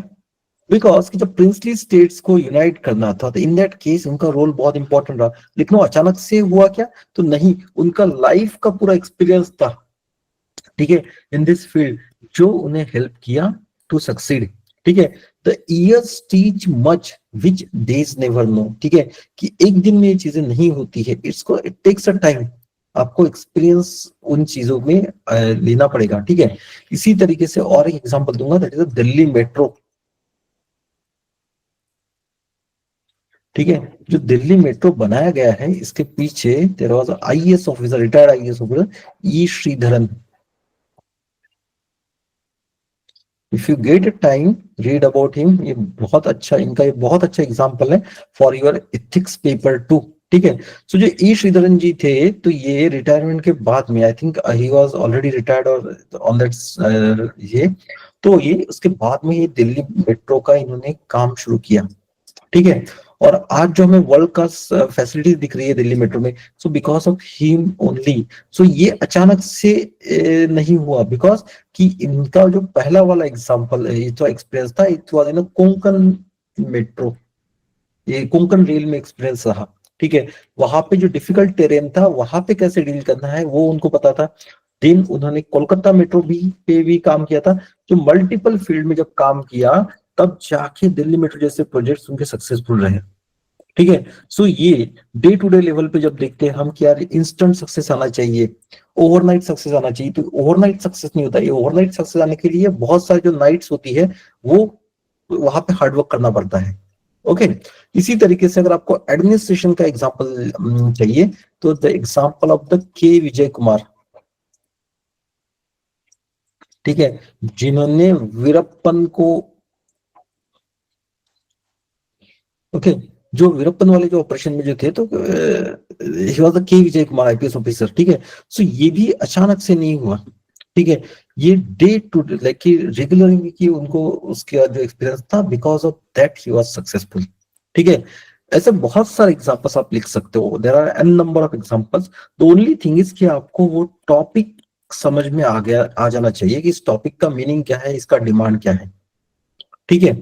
बिकॉज कि जब प्रिंसली स्टेट्स को यूनाइट करना था तो इन दैट केस उनका रोल बहुत इंपॉर्टेंट रहा, लेकिन वो अचानक से हुआ क्या? तो नहीं, उनका लाइफ का पूरा एक्सपीरियंस था, ठीक है, इन दिस फील्ड, जो उन्हें हेल्प किया टू सक्सीड, ठीक है। The years teach much which days never know, ठीक है, कि एक दिन में ये चीजें नहीं होती है, इट टेक्स अ टाइम, आपको एक्सपीरियंस उन चीजों में लेना पड़ेगा, ठीक है। इसी तरीके से और एक एग्जांपल दूंगा, दैट इज दिल्ली मेट्रो, ठीक है। जो दिल्ली मेट्रो बनाया गया है इसके पीछे there was IAS officer, retired IAS officer E Sreedharan. If you get a time read about him, ये बहुत अच्छा, इनका ये बहुत अच्छा एग्जांपल है for your ethics paper too, ठीक है। सो जो ई श्रीधरन जी थे तो ये रिटायरमेंट के बाद में I think he was already retired और ऑन दैट ये, तो ये उसके बाद में ये दिल्ली मेट्रो का इन्होंने काम शुरू किया, ठीक है। और आज जो हमें वर्ल्ड क्लास फैसिलिटीज दिख रही है दिल्ली मेट्रो में, so because of him only. सो ये अचानक से नहीं हुआ, बिकॉज कि इनका जो पहला वाला एग्जांपल ये जो एक्सपीरियंस था it was in Konkan metro, ये कोंकण रेल में एक्सपीरियंस रहा, ठीक है। वहां पे जो डिफिकल्ट टेरेन था वहां पे कैसे डील करना है वो उनको पता था। देन उन्होंने कोलकाता मेट्रो भी पे भी काम किया था, जो मल्टीपल फील्ड में जब काम किया तब जाके दिल्ली मेट्रो जैसे प्रोजेक्ट्स उनके सक्सेसफुल रहे, ठीक है। सो ये डे टू डे लेवल पे जब देखते हैं हम कि यार इंस्टेंट सक्सेस आना चाहिए, ओवरनाइट सक्सेस आना चाहिए, तो ओवरनाइट सक्सेस नहीं होता, ये ओवरनाइट सक्सेस आने के लिए बहुत सारी जो नाइट्स होती है वो वहां पे हार्डवर्क करना पड़ता है, ओके। इसी तरीके से अगर आपको एडमिनिस्ट्रेशन का एग्जांपल चाहिए तो द एग्जांपल ऑफ द के विजय कुमार, ठीक है, जिन्होंने वीरप्पन को, ओके, जो वीरप्पन वाले जो ऑपरेशन में जो थे तो ही वाज द के विजय कुमार आईपीएस ऑफिसर, ठीक है। सो ये भी अचानक से नहीं हुआ, ठीक है। ये डे टू डे लाइक कि रेगुलरली की उनको उसके जो एक्सपीरियंस था, because of that he was successful, ठीक है। ऐसे बहुत सारे एग्जांपल्स आप लिख सकते हो, there are an number of examples. The only thing is कि आपको वो टॉपिक समझ में आ जाना चाहिए कि इस टॉपिक का मीनिंग क्या है, इसका डिमांड क्या है, ठीक है।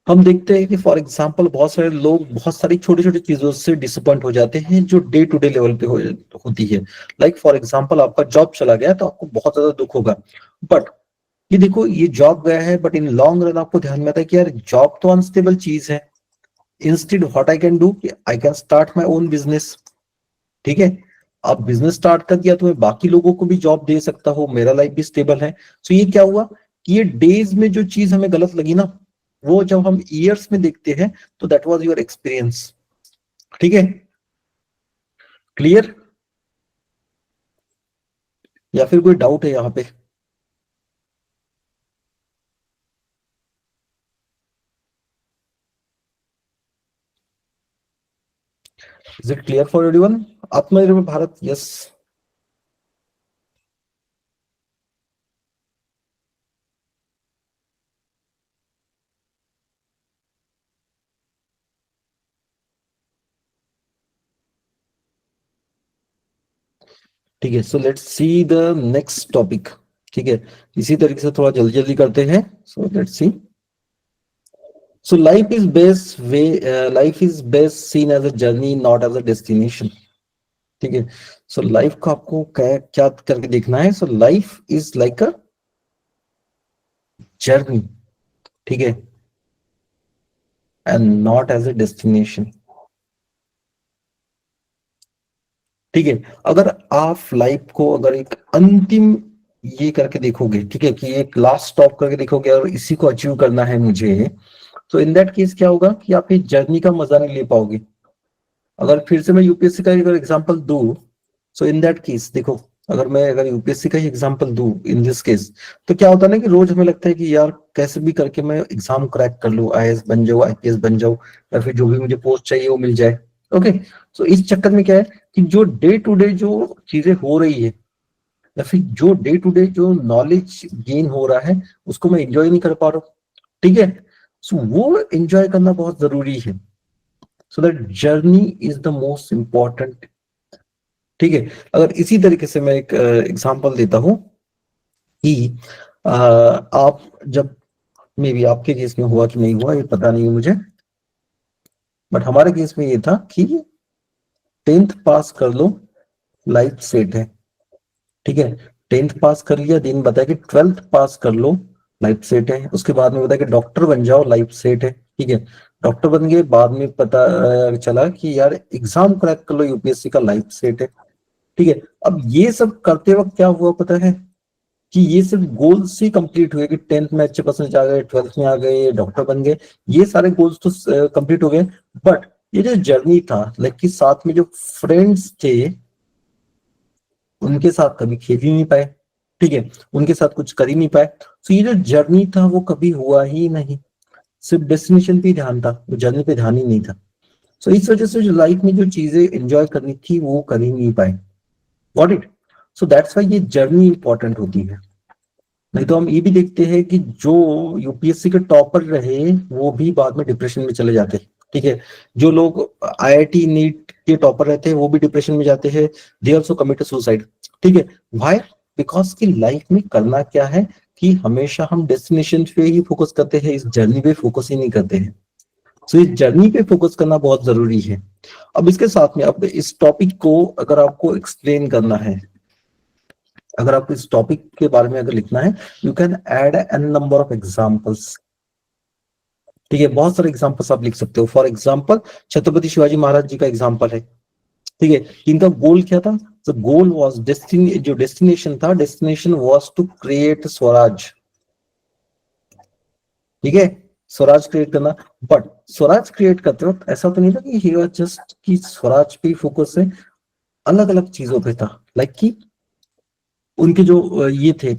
हम देखते हैं कि फॉर एग्जाम्पल बहुत सारे लोग बहुत सारी छोटी छोटी चीजों से डिसअपॉइंट हो जाते हैं जो डे टू डे लेवल पे होती है। लाइक फॉर एग्जाम्पल आपका जॉब चला गया तो आपको बहुत ज्यादा दुख होगा, बट ये देखो ये जॉब गया है, बट इन लॉन्ग रन आपको ध्यान में आता है कि यार जॉब तो अनस्टेबल चीज है। Instead what I can do, I can start my own business. ठीक है, आप बिजनेस स्टार्ट कर दिया तो मैं बाकी लोगों को भी जॉब दे सकता हूँ, मेरा लाइफ भी स्टेबल है। सो ये क्या हुआ कि ये डेज में जो चीज हमें गलत लगी ना, वो जब हम ईयर्स में देखते हैं तो दैट वाज योर एक्सपीरियंस। ठीक है, क्लियर, या फिर कोई डाउट है यहाँ पे? Is it clear for everyone? आत्मनिर्भर भारत, यस। ठीक है, सो let's see the next topic. ठीक है, इसी तरीके से थोड़ा जल्दी जल्दी करते हैं। सो let's C. So life is best seen as a journey, not as a destination. ठीक है, सो लाइफ को आपको क्या क्या करके देखना है? So life is like a journey, ठीक है, and not as a destination. ठीक है, अगर आप लाइफ को अगर एक अंतिम ये करके देखोगे, ठीक है, कि एक लास्ट स्टॉप करके देखोगे और इसी को अचीव करना है मुझे, तो इन दैट केस क्या होगा कि आप इस जर्नी का मजा नहीं ले पाओगे। अगर फिर से मैं यूपीएससी का अगर एग्जांपल दूं, सो इन दैट केस देखो, अगर यूपीएससी का ही एग्जांपल दूं इन दिस केस, तो क्या होता है ना कि रोज हमें लगता है कि यार कैसे भी करके मैं एग्जाम क्रैक कर लूं, आईएएस बन जाऊं, आईपीएस बन जाऊं, या फिर जो भी मुझे पोस्ट चाहिए वो मिल जाए। ओके, सो इस चक्कर में क्या है कि जो डे टू डे जो चीजें हो रही है, या फिर जो डे टू डे जो नॉलेज गेन हो रहा है, उसको मैं एंजॉय नहीं कर पा रहा हूँ। ठीक है, सो वो एंजॉय करना बहुत जरूरी है। So that journey is the most important. ठीक है, अगर इसी तरीके से मैं एक एग्जांपल देता हूं कि आप जब, मे बी आपके केस में हुआ कि नहीं हुआ ये पता नहीं है मुझे, बट हमारे केस में ये था कि 10th पास कर लो, लाइफ सेट है। ठीक है, 10th पास कर लिया, दिन बताया कि 12th पास कर लो, लाइफ सेट है। उसके बाद में बताया कि डॉक्टर बन जाओ, लाइफ सेट है। ठीक है, डॉक्टर बन गए, बाद में पता चला कि यार एग्जाम क्रैक कर लो यूपीएससी का, लाइफ सेट है। ठीक है, अब ये सब करते वक्त क्या हुआ पता है कि ये सिर्फ गोल्स ही कंप्लीट हुए कि 10th में अच्छे परसेंटेज आ गए, 12th में आ गए, डॉक्टर बन गए, ये सारे गोल्स तो कंप्लीट हो गए। बट ये जो जर्नी था, लाइक कि साथ में जो फ्रेंड्स थे उनके साथ कभी खेल ही नहीं पाए। ठीक है, उनके साथ कुछ कर ही नहीं पाए। तो ये जो जर्नी था वो कभी हुआ ही नहीं, सिर्फ डेस्टिनेशन पे ध्यान था, वो जर्नी पे ध्यान ही नहीं था। सो इस वजह से जो लाइफ में जो चीजें एंजॉय करनी थी वो कर ही नहीं पाए। Got it? So that's why ये जर्नी इंपॉर्टेंट होती है। नहीं तो हम ये भी देखते हैं कि जो यूपीएससी के टॉपर रहे वो भी बाद में डिप्रेशन में चले जाते हैं। ठीक है, जो लोग आईआईटी नीट के टॉपर रहते हैं वो भी डिप्रेशन में जाते हैं, दे आल्सो कमिट सुसाइड। ठीक है, व्हाई? बिकॉज की लाइफ में करना क्या है कि हमेशा हम डेस्टिनेशन पे ही फोकस करते हैं, इस जर्नी पे फोकस ही नहीं करते हैं। सो इस जर्नी पे फोकस करना बहुत जरूरी है। अब इसके साथ में अब इस टॉपिक को अगर आपको एक्सप्लेन करना है, अगर आपको इस टॉपिक के बारे में अगर लिखना है, you can add an number of examples. ठीक है, बहुत सारे एग्जाम्पल्स आप लिख सकते हो। फॉर एग्जाम्पल छत्रपति शिवाजी महाराज जी का एग्जाम्पल है। ठीक है, इनका गोल क्या था? द गोल वॉज जो डेस्टिनेशन था, destination was to create Swaraj. ठीक है, स्वराज क्रिएट करना। बट स्वराज क्रिएट करते वक्त ऐसा तो नहीं था कि ही वाज जस्ट कि स्वराज पे फोकस है, अलग अलग चीजों पे था। लाइक कि उनके जो ये थे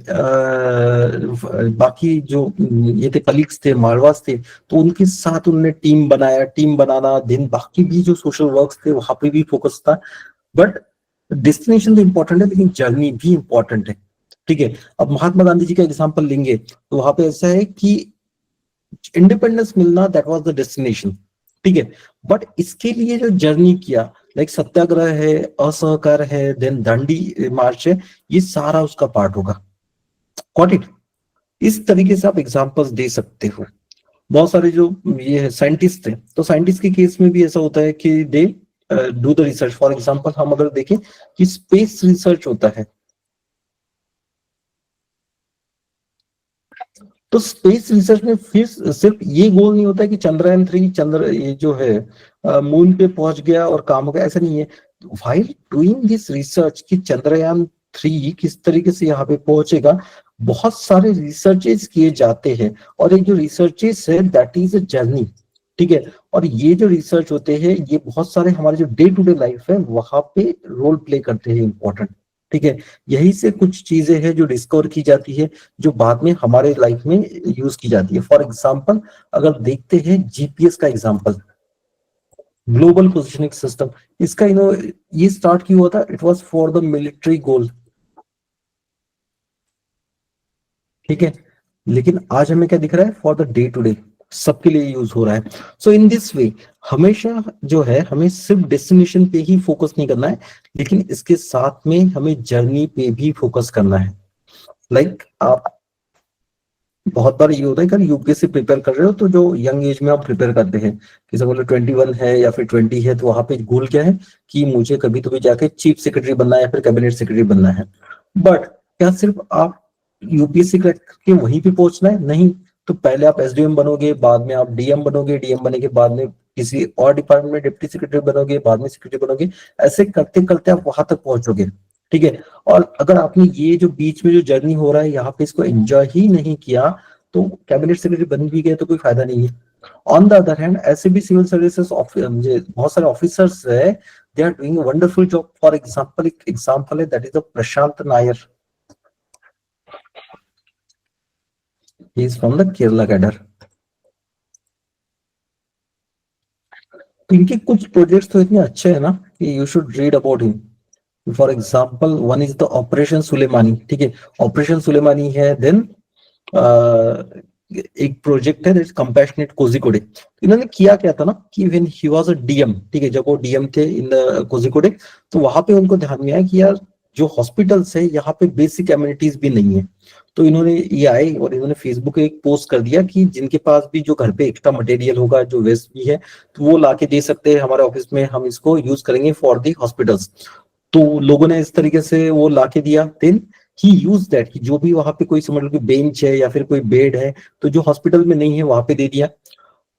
बाकी जो ये थे कलीग्स थे, मारवास थे, तो उनके साथ उन्होंने टीम बनाया, टीम बनाना, दिन बाकी भी जो सोशल वर्क्स थे वहां पे भी फोकस था। बट डेस्टिनेशन तो इंपॉर्टेंट है लेकिन जर्नी भी इंपॉर्टेंट है। ठीक है, अब महात्मा गांधी जी का एग्जांपल लेंगे तो वहां पे ऐसा है कि इंडिपेंडेंस मिलना दैट वाज द डेस्टिनेशन। ठीक है, बट इसके लिए जो जर्नी किया, लाइक सत्याग्रह है, असहकार है, देन दांडी मार्च है, ये सारा उसका पार्ट होगा। Got it? इस तरीके से आप एग्जांपल्स दे सकते हो। बहुत सारे जो ये है साइंटिस्ट थे, तो साइंटिस्ट के केस में भी ऐसा होता है कि they do the research. For example हम अगर देखें कि स्पेस रिसर्च होता है, तो स्पेस रिसर्च में फिर सिर्फ ये गोल नहीं होता है कि चंद्रयान 3 चंद्र ये जो है मून पे पहुंच गया और काम हो गया, ऐसा नहीं है। व्हाइल डूइंग दिस रिसर्च कि चंद्रयान 3 किस तरीके से यहाँ पे पहुंचेगा, बहुत सारे रिसर्चेस किए जाते हैं। और एक जो रिसर्चेस है दैट इज अ जर्नी, ठीक है। और ये जो रिसर्च होते हैं ये बहुत सारे हमारे जो डे टू डे लाइफ है वहां पे रोल प्ले करते हैं इंपॉर्टेंट, ठीक है। यही से कुछ चीजें हैं जो डिस्कवर की जाती है, जो बाद में हमारे लाइफ में यूज की जाती है। फॉर एग्जाम्पल अगर देखते हैं जीपीएस का एग्जाम्पल, ग्लोबल पोजिशनिंग सिस्टम, इसका ये स्टार्ट क्यों हुआ था, it was for the military goal, ठीक है। लेकिन आज हमें क्या दिख रहा है, for the day to day सबके लिए यूज हो रहा है। सो इन दिस वे हमेशा जो है हमें सिर्फ डेस्टिनेशन पे ही फोकस नहीं करना है, लेकिन इसके साथ में हमें जर्नी पे भी फोकस करना है। लाइक आप बहुत बार ये होता है कि यूपीएससी प्रिपेयर कर रहे हो, तो जो यंग एज में आप प्रिपेयर करते हैं कि समझ लो 21 है या फिर 20 है, तो वहां पे गोल क्या है कि मुझे कभी तो भी जाके चीफ सेक्रेटरी बनना है या फिर कैबिनेट सेक्रेटरी बनना है। बट क्या सिर्फ आप यूपीएससी क्रैक करके वहीं पे पहुंचना है, नहीं। तो पहले आप एसडीएम बनोगे, बाद में आप डीएम बनोगे, डीएम बनने के बाद में किसी और डिपार्टमेंट में डिप्टी सेक्रेटरी बनोगे, बाद में सेक्रेटरी बनोगे। ऐसे करते करते आप वहां तक पहुंचोगे, ठीक है। और अगर आपने ये जो बीच में जो जर्नी हो रहा है यहाँ पे इसको एंजॉय ही नहीं किया, तो कैबिनेट सेक्रेटरी बन भी गए तो कोई फायदा नहीं है। ऑन द अदर हैंड ऐसे भी सिविल सर्विसेज बहुत सारे ऑफिसर्स है, they are doing wonderful job. For example एक एग्जांपल है that is the Prashant Nair, he is from the Kerala cadre. तो इनके कुछ प्रोजेक्ट्स तो इतने अच्छे हैं ना कि you should read about him. For example one is the operation Sulemani, ठीक है। ऑपरेशन सुलेमानी है, देन एक प्रोजेक्ट है कंपैशनेट कोझिकोडे। इन्होंने किया क्या था ना कि when he was a DM, ठीक है, जब वो डीएम थे इन द कोझिकोडे, तो वहां पे उनको ध्यान में आया कि यार जो हॉस्पिटल्स है यहाँ पे बेसिक एमिनिटीज भी नहीं है। तो इन्होंने ये आए और इन्होंने फेसबुक पे एक पोस्ट कर दिया कि जिनके पास भी जो घर पे एक्स्ट्रा मटेरियल होगा जो वेस्ट भी है, तो वो लाके दे सकते हैं हमारे ऑफिस में, हम इसको यूज करेंगे फॉर दी हॉस्पिटल्स। तो लोगों ने इस तरीके से वो लाके दिया, देन ही यूज दैट कि जो भी वहां पे कोई समझ लो कि बेंच है या फिर कोई बेड है, तो जो हॉस्पिटल में नहीं है वहां पे दे दिया।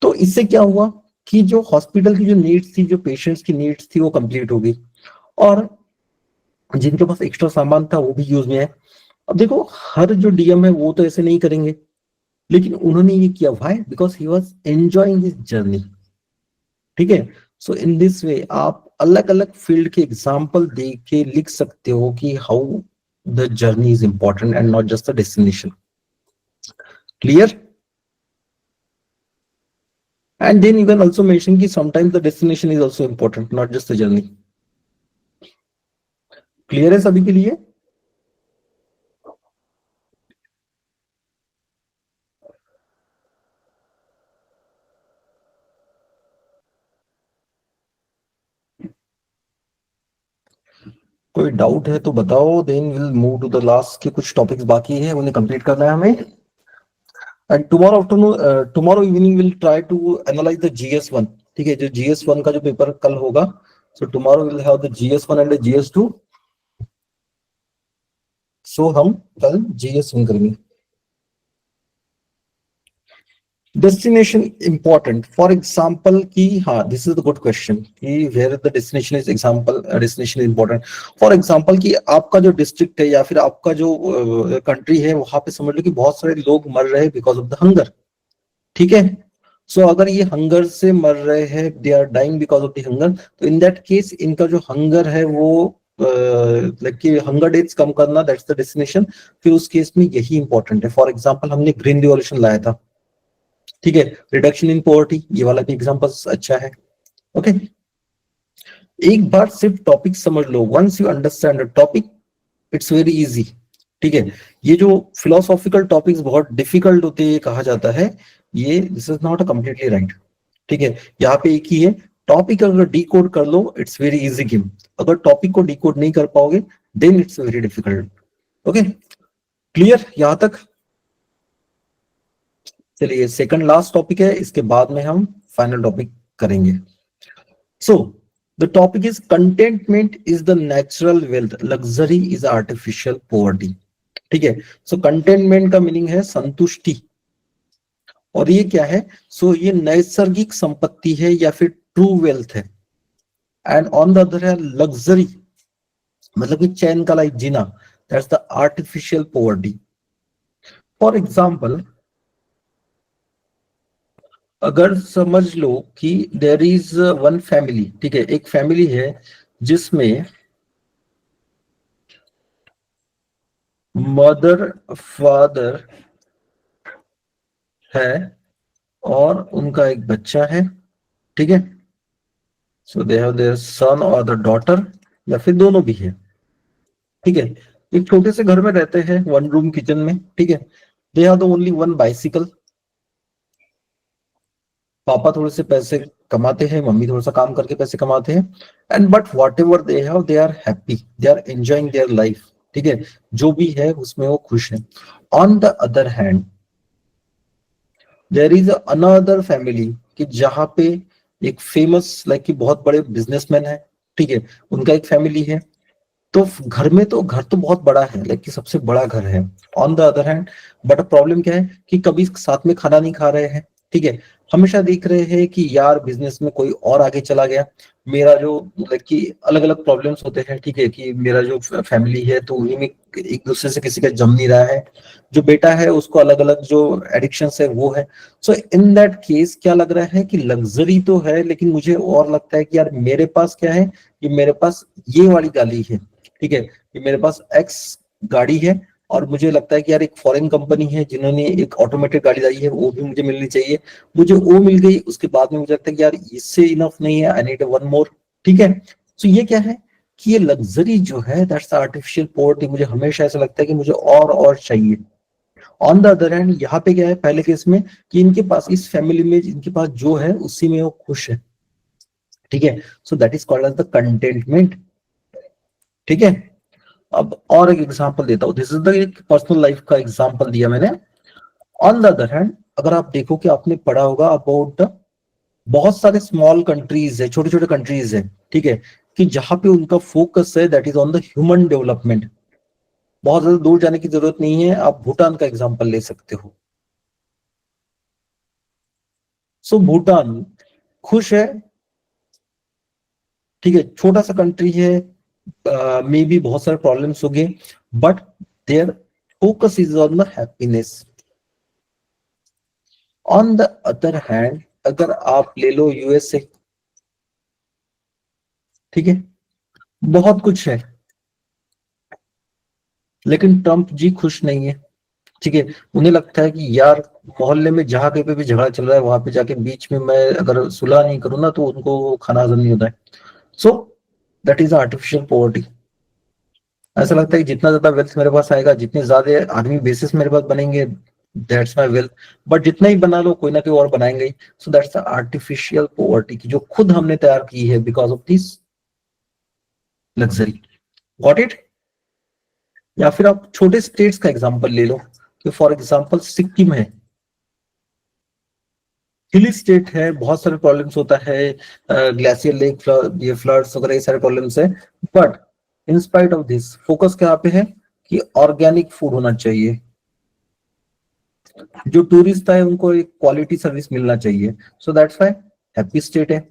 तो इससे क्या हुआ कि जो हॉस्पिटल की जो नीड्स थी, जो पेशेंट्स की नीड्स थी, वो कंप्लीट हो गई। और जिनके पास एक्स्ट्रा सामान था वो भी यूज में है। अब देखो हर जो डीएम है वो तो ऐसे नहीं करेंगे, लेकिन उन्होंने ये किया why, because he was enjoying this journey, ठीक है। सो इन दिस वे आप अलग अलग फील्ड के एग्जाम्पल दे के लिख सकते हो कि how the journey is important and not just the destination. Clear? And then you can also mention कि sometimes the destination is also important, not just the journey. Clear है सभी के लिए? कोई डाउट है तो बताओ, then will move to the last के कुछ टॉपिक्स बाकी है उन्हें कंप्लीट करना है हमें। And tomorrow afternoon, tomorrow evening will try to analyse the GS 1, ठीक है। जो जीएस 1 का जो पेपर कल होगा, so tomorrow will have the GS 1 and the GS 2। सो हम कल जीएस 1 करेंगे। डेस्टिनेशन इंपॉर्टेंट, फॉर एग्जाम्पल की, हाँ this is the good question कि where the destination is example, destination important. For example कि आपका जो डिस्ट्रिक्ट है या फिर आपका जो कंट्री है, वहां पे समझ लो कि बहुत सारे लोग मर रहे हैं बिकॉज ऑफ द हंगर, ठीक है। सो अगर ये हंगर से मर रहे हैं, they are dying because of the hunger, तो इन दैट केस इनका जो हंगर है वो लाइक कि हंगर डेट्स कम करना, दैट्स द डेस्टिनेशन। फिर उस केस में यही इंपॉर्टेंट है। फॉर एग्जाम्पल हमने ग्रीन रिवॉल्यूशन लाया था, ठीक है, रिडक्शन इन पॉवर्टी, ये वाला भी एग्जांपल अच्छा है। ओके, एक बार सिर्फ टॉपिक समझ लो, once you understand the topic it's very easy, ठीक है। ये जो फिलोसॉफिकल टॉपिक्स बहुत डिफिकल्ट होते हैं कहा जाता है, ये this is not a completely right, ठीक है। यहाँ पे एक ही है, टॉपिक अगर डिकोड कर लो इट्स वेरी इजी गेम, अगर टॉपिक को डिकोड नहीं कर पाओगे then it's very difficult. Okay, clear यहां तक? चलिए सेकंड लास्ट टॉपिक है, इसके बाद में हम फाइनल टॉपिक करेंगे। So the topic is contentment is the natural wealth, luxury is artificial poverty. ठीक है, सो कंटेनमेंट का मीनिंग है संतुष्टि, और ये क्या है? सो ये नैसर्गिक संपत्ति है या फिर ट्रू वेल्थ है। एंड ऑन द अदर है लग्जरी, मतलब कि चैन का लाइफ जीना, that's the artificial poverty. For example, अगर समझ लो कि देर इज वन फैमिली, ठीक है, एक फैमिली है जिसमें मदर फादर है और उनका एक बच्चा है, ठीक है। सो दे हैव देयर सन और द डॉटर, या फिर दोनों भी है, ठीक है। एक छोटे से घर में रहते हैं, वन रूम किचन में, ठीक है। They have the only one bicycle. पापा थोड़े से पैसे कमाते हैं, मम्मी थोड़ा सा काम करके पैसे कमाते हैं, and but whatever they have they are happy, they are enjoying their life, ठीक है। जो भी है उसमें वो खुश है। On the other hand there is another family, कि जहां पे एक फेमस लाइक कि बहुत बड़े बिजनेसमैन है, ठीक है, उनका एक फैमिली है। तो घर तो बहुत बड़ा है, लाइक कि सबसे बड़ा घर है। On the other hand, but problem क्या है कि कभी साथ में खाना नहीं खा रहे हैं, ठीक है। हमेशा देख रहे हैं कि यार बिजनेस में कोई और आगे चला गया, मेरा जो लाइक कि अलग अलग प्रॉब्लम्स होते हैं, ठीक है, कि मेरा जो फैमिली है तो उन्हीं में एक दूसरे से किसी का जम नहीं रहा है, जो बेटा है उसको अलग अलग जो एडिक्शन है वो है। सो इन दैट केस क्या लग रहा है कि लग्जरी तो है, लेकिन मुझे और लगता है कि यार मेरे पास क्या है, कि मेरे पास ये वाली गाड़ी है, ठीक है, कि मेरे पास एक्स गाड़ी है, और मुझे लगता है कि यार एक फॉरेन कंपनी है जिन्होंने एक ऑटोमेटेड गाड़ी लाई है, वो भी मुझे मिलनी चाहिए। मुझे वो मिल गई, उसके बाद में मुझे लगता है कि यार इससे इनफ नहीं है, आई नीड वन मोर, ठीक है। सो ये क्या है कि ये लग्जरी जो है दैट्स आर्टिफिशियल पॉवर्टी, मुझे हमेशा ऐसा लगता है कि मुझे और चाहिए। ऑन द अदर हैंड यहाँ पे क्या है पहले केस में, कि इनके पास इस फैमिली में इनके पास जो है उसी में वो खुश है, ठीक है। So that is called as the contentment, ठीक है। अब और एक एग्जांपल देता हूं, दिस इज द एक पर्सनल लाइफ का एग्जांपल दिया मैंने। ऑन द अदर हैंड, अगर आप देखो कि आपने पढ़ा होगा अबाउट बहुत सारे स्मॉल कंट्रीज है, छोटे छोटे कंट्रीज है, ठीक है, कि जहां पे उनका फोकस है that is on the human development. बहुत ज्यादा दूर जाने की जरूरत नहीं है, आप भूटान का एग्जांपल ले सकते हो। सो भूटान खुश है, ठीक है, छोटा सा कंट्री है, मे बी बहुत सारे प्रॉब्लम्स हो गए, but their focus is on the happiness. On the other hand, अगर आप ले लो यूएसए, ठीक है, बहुत कुछ है, लेकिन ट्रम्प जी खुश नहीं है, ठीक है। उन्हें लगता है कि यार मोहल्ले में जहां कहीं पे भी झगड़ा चल रहा है वहां पे जाके बीच में मैं अगर सुलह नहीं करूँ ना तो उनको खाना हजम नहीं होता है। So that is artificial poverty. ऐसा लगता है कि जितना ज्यादा वेल्थ मेरे पास आएगा, जितने ज्यादा आदमी बेसिस मेरे पास बनेंगे, दैट्स माय वेल्थ। बट जितना ही बना लो कोई ना कोई और बनाएंगे ही। So that's the artificial poverty की जो खुद हमने तैयार की है because of this luxury. Got it? या फिर आप छोटे स्टेट्स का एग्जांपल ले लो, कि फॉर एग्जांपल सिक्किम है, हिली स्टेट है, बहुत सारे प्रॉब्लम्स होता है, ग्लेशियर लेक ये फ्लड्स वगैरह ये सारे प्रॉब्लम्स है। But in spite of this focus क्या पे है कि ऑर्गेनिक फूड होना चाहिए, जो टूरिस्ट है उनको एक क्वालिटी सर्विस मिलना चाहिए। सो दैट्स व्हाई हैप्पी स्टेट है।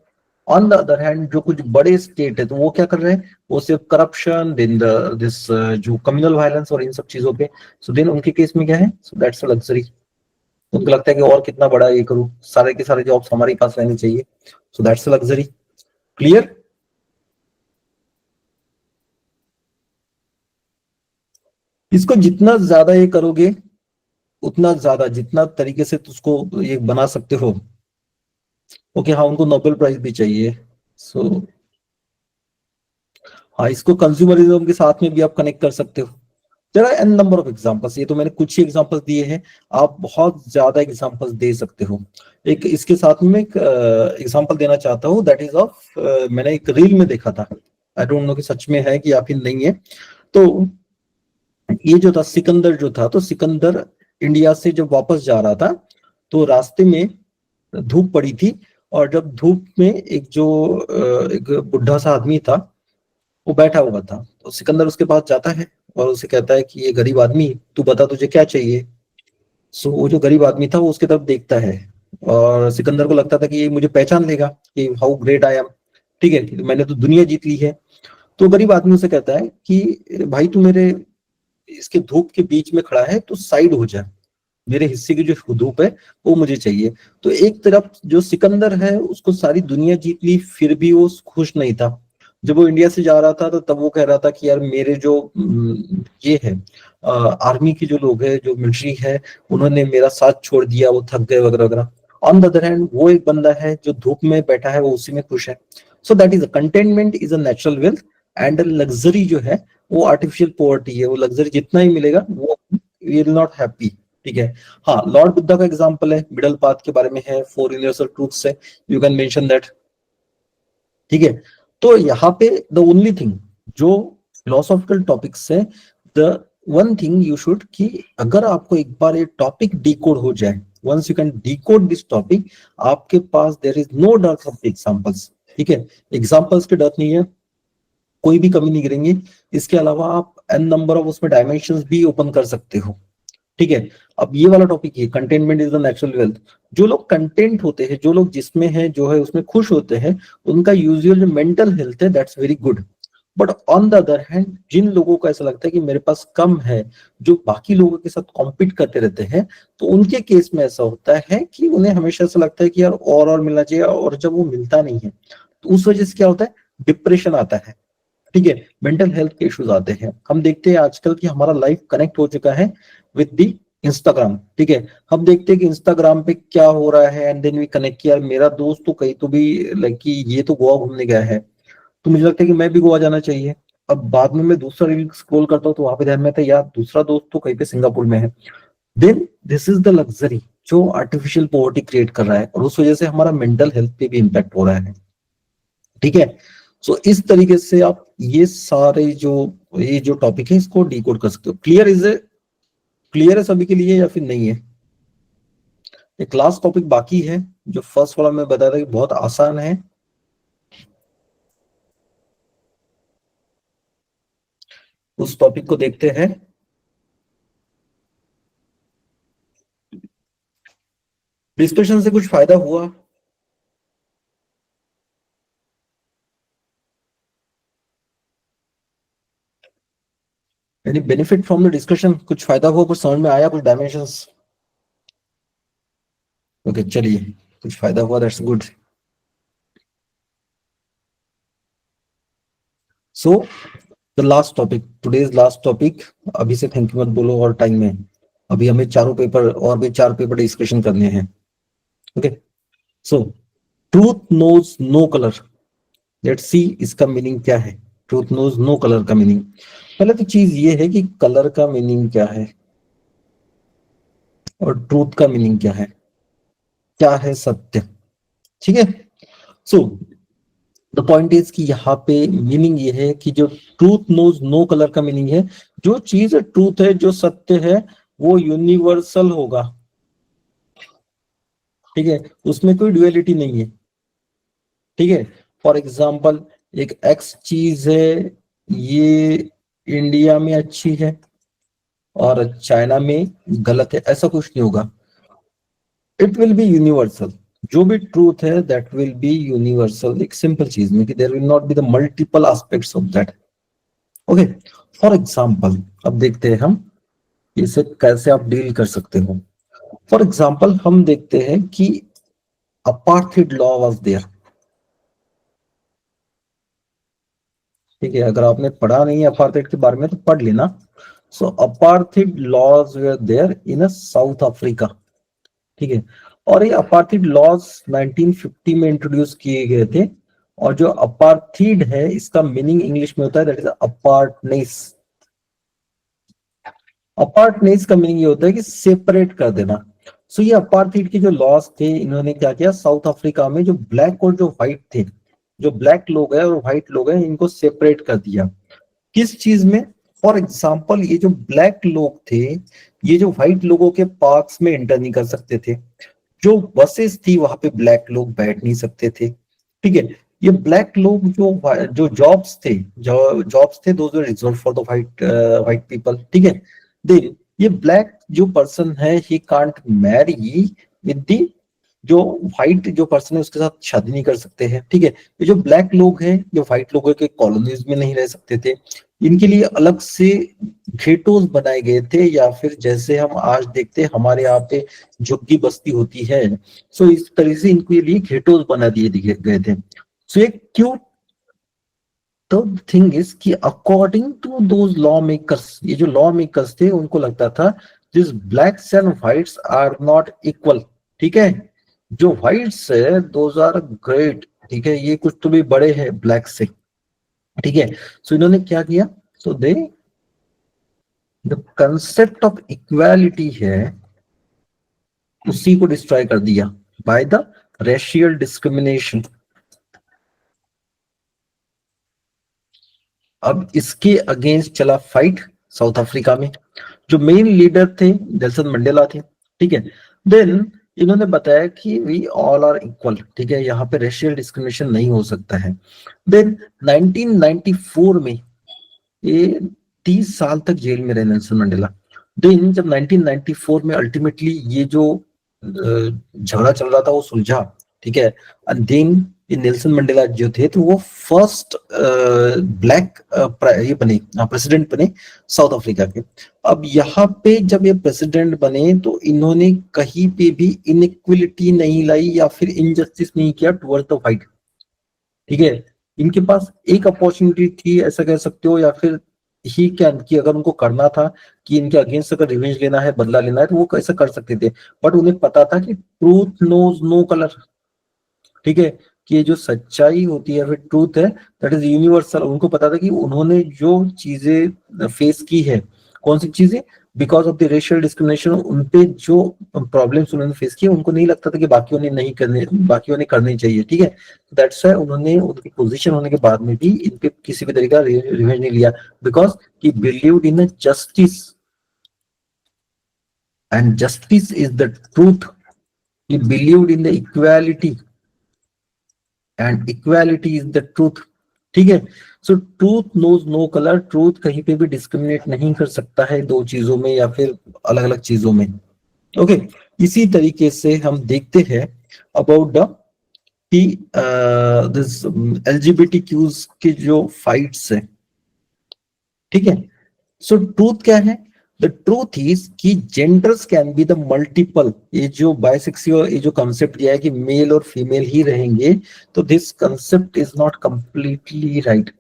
ऑन द अदर हैंड जो कुछ बड़े स्टेट है तो वो क्या कर रहे हैं, वो सिर्फ करप्शन देन दिस जो कम्युनल वायलेंस और इन सब चीजों पे। सो देन उनके केस में क्या है, सो दैट्स अ लग्जरी। उनको लगता है कि और कितना बड़ा ये करूं, सारे के सारे जॉब्स हमारे पास रहनी चाहिए। So that's a luxury. Clear? इसको जितना ज्यादा ये करोगे, उतना ज्यादा जितना तरीके से उसको ये बना सकते हो, ओके, हाँ उनको नोबेल प्राइज भी चाहिए। सो हाँ, इसको कंज्यूमरिज्म के साथ में भी आप कनेक्ट कर सकते हो। There are an number of examples, ये तो मैंने कुछ ही एग्जांपल्स दिए हैं, आप बहुत ज्यादा एग्जांपल्स दे सकते हो। एक इसके साथ में एक एग्जांपल देना चाहता हूँ, दैट इज ऑफ मैंने एक रील में देखा था, आई डोंट नो कि सच में है कि या फिर नहीं है। तो ये जो था सिकंदर जो था, तो सिकंदर इंडिया से जब वापस जा रहा था, तो रास्ते में धूप पड़ी थी, और जब धूप में एक बुढ़ा सा आदमी था, वो बैठा हुआ था। तो सिकंदर उसके पास जाता है और उसे कहता है कि ये गरीब आदमी, तू बता तुझे क्या चाहिए। सो वो जो गरीब आदमी था वो उसकी तरफ देखता है, और सिकंदर को लगता था कि ये मुझे पहचान लेगा कि हाउ ग्रेट आई एम, ठीक है, मैंने तो दुनिया जीत ली है। तो गरीब आदमी उसे कहता है कि भाई तू मेरे इसके धूप के बीच में खड़ा है, तो साइड हो जा, मेरे हिस्से की जो धूप है वो मुझे चाहिए। तो एक तरफ जो सिकंदर है उसको सारी दुनिया जीत ली, फिर भी वो खुश नहीं था। जब वो इंडिया से जा रहा था तो तब वो कह रहा था कि यार मेरे जो ये है आर्मी के जो लोग हैं, जो मिलिट्री है, उन्होंने मेरा साथ छोड़ दिया, वो थक गए वगैरह वगैरह। ऑन द अदर हैंड वो एक बंदा है जो धूप में बैठा है, वो उसी में खुश है। So that is containment is a natural wealth, and luxury जो है वो आर्टिफिशियल पॉवर्टी है। वो लग्जरी जितना ही मिलेगा वो विल नॉट हैप्पी, ठीक है। हाँ, लॉर्ड बुद्धा का एग्जांपल है, मिडल पाथ के बारे में है, 4 यूनिवर्सल ट्रूथ्स है, यू कैन मेंशन दैट, ठीक है। तो यहाँ पे द ओनली थिंग जो फिलोसॉफिकल टॉपिक्स है, the one thing you should, कि अगर आपको एक बार ये टॉपिक डिकोड हो जाए, once you can decode this topic, आपके पास देयर इज नो डर ऑफ एग्जांपल्स, ठीक है। एग्जांपल्स के डर नहीं है, कोई भी कमी नहीं करेंगे। इसके अलावा आप एन नंबर ऑफ उसमें डायमेंशंस भी ओपन कर सकते हो, ठीक है। अब ये वाला टॉपिक है containment is the natural wealth. जो लोग कंटेंट होते हैं, जो लोग जिसमें है जो है उसमें खुश होते हैं, उनका यूजुअल जो मेंटल हेल्थ है that's very good. But on the other hand जिन लोगों को ऐसा लगता है कि मेरे पास कम है, जो बाकी लोगों के साथ कॉम्पीट करते रहते हैं, तो उनके केस में ऐसा होता है कि उन्हें हमेशा ऐसा लगता है कि यार और मिलना चाहिए, और जब वो मिलता नहीं है तो उस वजह से क्या होता है, डिप्रेशन आता है, ठीक है, मेंटल हेल्थ के इश्यूज आते हैं। हम देखते हैं आजकल कि हमारा लाइफ कनेक्ट हो चुका है विद दी इंस्टाग्राम, ठीक है। हम देखते हैं कि इंस्टाग्राम पे क्या हो रहा है, एंड देन वी कनेक्ट किया, मेरा दोस्त तो कहीं तो भी लाइक कि ये तो गोवा घूमने गया है, तो मुझे लगता है कि मैं भी गोवा जाना चाहिए। अब बाद में मैं दूसरा रील स्क्रॉल करता हूँ तो वहां पे ध्यान में आता है यार दूसरा दोस्त तो कहीं पे सिंगापुर में है। Then this is the luxury जो आर्टिफिशियल पॉवर्टी क्रिएट कर रहा है, और उस वजह से हमारा मेंटल हेल्थ पे भी इम्पैक्ट हो रहा है, ठीक है। सो इस तरीके से आप ये जो टॉपिक है इसको डिकोड कर सकते हो। क्लियर है सभी के लिए या फिर नहीं है? एक लास्ट टॉपिक बाकी है, जो फर्स्ट वाला मैं बताया था कि बहुत आसान है, उस टॉपिक को देखते हैं। डिस्कशन से कुछ फायदा हुआ? यानी बेनिफिट फ्रॉम द डिस्कशन, कुछ फायदा हुआ, कुछ समझ में आया, कुछ डायमेंशंस? ओके, चलिए, कुछ फायदा हुआ, that's good. So the last topic, today's last topic. अभी से थैंक यू मत बोलो और टाइम में, अभी हमें चारों पेपर और भी 4 पेपर डिस्कशन करने हैं, okay. So truth knows no colour, let's see इसका मीनिंग क्या है। ट्रूथ नोज नो कलर का मीनिंग, पहले तो चीज ये है कि कलर का मीनिंग क्या है और ट्रूथ का मीनिंग क्या है सत्य, ठीक है। सो द पॉइंट इज कि यहाँ पे मीनिंग ये है कि जो ट्रूथ नोज नो कलर का मीनिंग है, जो चीज ट्रूथ है, जो सत्य है, वो यूनिवर्सल होगा, ठीक है, उसमें कोई ड्युअलिटी नहीं है, ठीक है। फॉर एग्जाम्पल, एक एक्स चीज है, ये इंडिया में अच्छी है और चाइना में गलत है, ऐसा कुछ नहीं होगा। इट विल बी यूनिवर्सल, जो भी ट्रूथ है दैट विल बी यूनिवर्सल, एक सिंपल चीज में कि there will not be the multiple aspects of that, okay. For example, अब देखते हैं हम इसे कैसे आप डील कर सकते हो। फॉर एग्जाम्पल, हम देखते हैं कि अपार्थाइड लॉ वाज देयर, ठीक है, अगर आपने पढ़ा नहीं है अपार्थाइड के बारे में तो पढ़ लेना। सो apartheid laws where there in a South Africa, ठीक है। और ये अपार्थाइड लॉज 1950 में इंट्रोड्यूस किए गए थे, और जो अपार्थाइड है इसका मीनिंग इंग्लिश में होता है दैट इज अपार्टनेस। अपार्टनेस का मीनिंग ये होता है कि सेपरेट कर देना। सो ये अपार्थाइड के जो लॉज थे, इन्होंने क्या किया, साउथ अफ्रीका में जो ब्लैक और जो व्हाइट थे, जो ब्लैक लोग हैं और व्हाइट लोग हैं, इनको सेपरेट कर दिया। किस चीज में? फॉर एग्जाम्पल, ये जो ब्लैक लोग थे, ये जो व्हाइट लोगों के पार्क्स में एंटर नहीं कर सकते थे, जो बसेस थी वहां पे ब्लैक लोग बैठ नहीं सकते थे, ठीक है। ये ब्लैक लोग जो जो जॉब्स थे, जो जॉब्स थे those were reserve for the white white people, ठीक है। देन ये ब्लैक जो पर्सन है he can't marry with the जो व्हाइट जो पर्सन है उसके साथ शादी नहीं कर सकते हैं, ठीक है। ये जो ब्लैक लोग हैं जो व्हाइट लोगों के कॉलोनीज में नहीं रह सकते थे, इनके लिए अलग से घेटोस बनाए गए थे, या फिर जैसे हम आज देखते हैं हमारे यहाँ पे झुग्गी बस्ती होती है, सो इस तरह से इनके लिए घेटोस बना दिए गए थे। सो ये क्यों? तो थिंग इज कि according to those law makers, ये जो लॉ मेकर्स थे उनको लगता था this blacks and whites are not equal, ठीक है। जो व्हाइट्स है दोज आर ग्रेट, ठीक है, ये कुछ तो भी बड़े हैं ब्लैक से, ठीक है। सो इन्होंने क्या किया, सो दे द कंसेप्ट ऑफ इक्वालिटी है उसी को डिस्ट्रॉय कर दिया बाय द रेशियल डिस्क्रिमिनेशन। अब इसके अगेंस्ट चला फाइट साउथ अफ्रीका में, जो मेन लीडर थे नेल्सन मंडेला थे, ठीक है। देन इन्होंने बताया कि वी ऑल आर इक्वल, ठीक है, यहाँ पे रेशियल डिस्क्रिमिनेशन नहीं हो सकता है। देन 1994 में ये 30 साल तक जेल में रहे नेल्सन मंडेला। देन जब 1994 में अल्टीमेटली ये जो झगड़ा चल रहा था वो सुलझा, ठीक है। एंड देन ये नेल्सन मंडेला जो थे तो वो फर्स्ट ब्लैक ये बने प्रेसिडेंट बने साउथ अफ्रीका के। अब यहाँ पे जब ये प्रेसिडेंट बने तो इन्होंने कहीं पे भी इनइक्वलिटी नहीं लाई या फिर इनजस्टिस नहीं किया टुवर्ड्स द व्हाइट, ठीक है। इनके पास एक अपॉर्चुनिटी थी ऐसा कह सकते हो, या फिर ही क्या कि अगर उनको करना था कि इनके अगेंस्ट अगर रिवेंज लेना है, बदला लेना है, तो वो कैसे कर सकते थे। बट उन्हें पता था कि ट्रूथ नोज नो कलर, ठीक है, कि ये जो सच्चाई होती है फिर ट्रूथ है दैट इज यूनिवर्सल। उनको पता था कि उन्होंने जो चीजें फेस की है, कौन सी चीजें, because of the racial discrimination, उनपे जो प्रॉब्लम्स उन्होंने फेस किए उनको नहीं लगता था कि बाकियों ने करनी चाहिए, ठीक है। दैट्स व्हाई उन्होंने उनकी पोजीशन होने के बाद में भी इन पे किसी भी तरीका रिवेंज नहीं लिया, because he believed in justice and justice is the truth. He believed in the equality and equality is the truth, ठीक है। So truth knows no colour, truth कहीं पे भी डिस्क्रिमिनेट नहीं कर सकता है दो चीजों में या फिर अलग अलग चीजों में, ओके। इसी तरीके से हम देखते हैं अबाउट द कि दिस एलजीबीटी क्यूज की जो फाइट्स है, ठीक है। सो ट्रूथ क्या है? द ट्रूथ इज कि genders can be the multiple. ये जो बायसेक्सुअल ये जो कंसेप्ट दिया है कि मेल और फीमेल ही रहेंगे, तो this concept is not completely right.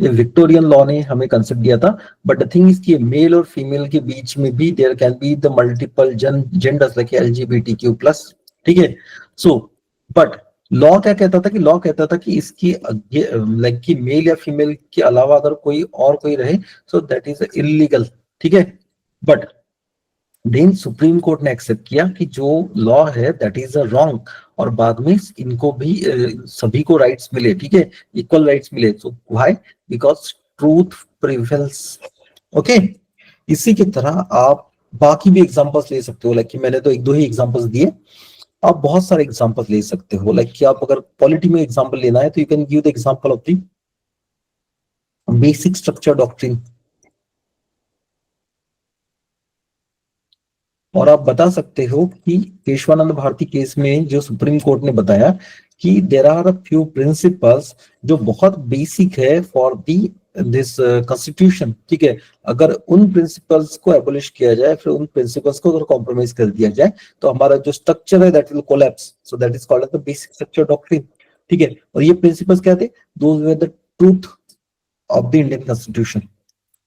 ये विक्टोरियन लॉ ने हमें कंसेप्ट दिया था, बट द थिंग इज कि मेल और फीमेल के बीच में भी there can be the multiple genders like LGBTQ plus, ठीक है। सो बट लॉ क्या कहता था कि लॉ कहता था कि इसकी लाइक कि मेल या फीमेल के अलावा अगर कोई और कोई रहे, सो दैट इज इलीगल, ठीक है। बट देन सुप्रीम कोर्ट ने एक्सेप्ट किया कि जो लॉ है दैट इज अ रॉन्ग, और बाद में इनको भी सभी को राइट्स मिले, ठीक है, इक्वल राइट्स मिले। So why? Because truth prevails, okay. इसी की तरह आप बाकी भी एग्जांपल्स ले सकते हो, लाइक कि मैंने तो एक दो ही एग्जांपल्स दिए, आप बहुत सारे एग्जांपल्स ले सकते हो। लाइक कि आप अगर पॉलिटी में एग्जांपल लेना है तो you can give the example of the basic structure doctrine, और आप बता सकते हो कि केशवानंद भारती केस में जो सुप्रीम कोर्ट ने बताया कि there are a few principles जो बहुत बेसिक है फॉर दी दिस कॉन्स्टिट्यूशन, ठीक है। अगर उन प्रिंसिपल्स को एबोलिश किया जाए, फिर उन प्रिंसिपल्स को अगर कॉम्प्रोमाइज कर दिया जाए, तो हमारा जो स्ट्रक्चर है that will collapse. So that is called the basic structure doctrine, ठीक है। और ये प्रिंसिपल्स क्या थे? Those were the truth of the Indian constitution,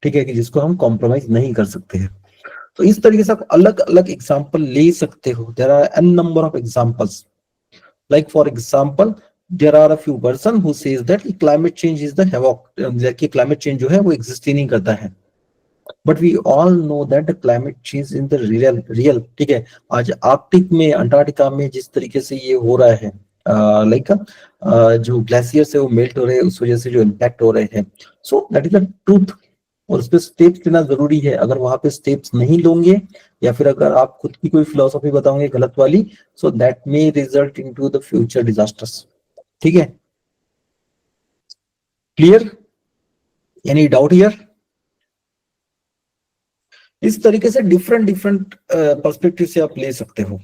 ठीक है, कि जिसको हम कॉम्प्रोमाइज नहीं कर सकते हैं। तो इस तरीके से आप अलग अलग एग्जाम्पल ले सकते हो। There are an number of examples, like for example there are a few person who says that climate change is the havoc, कि क्लाइमेट चेंज जो है वो एग्जिस्ट ही नहीं करता है। But we all know that climate change in the real, ठीक है। आज आर्कटिक में, अंटार्कटिका में जिस तरीके से ये हो रहा है, लाइक जो ग्लेशियर से वो मेल्ट हो रहे हैं, उस वजह से जो इम्पैक्ट हो रहे हैं, सो दैट इज द ट्रूथ, और उस पर स्टेप्स लेना जरूरी है। अगर वहां पे स्टेप्स नहीं लोगे या फिर अगर आप खुद की कोई फिलोसॉफी बताओगे गलत वाली, so that may result into the future disasters. ठीक है, क्लियर? Any doubt here? इस तरीके से डिफरेंट डिफरेंट पर्सपेक्टिव से आप ले सकते हो।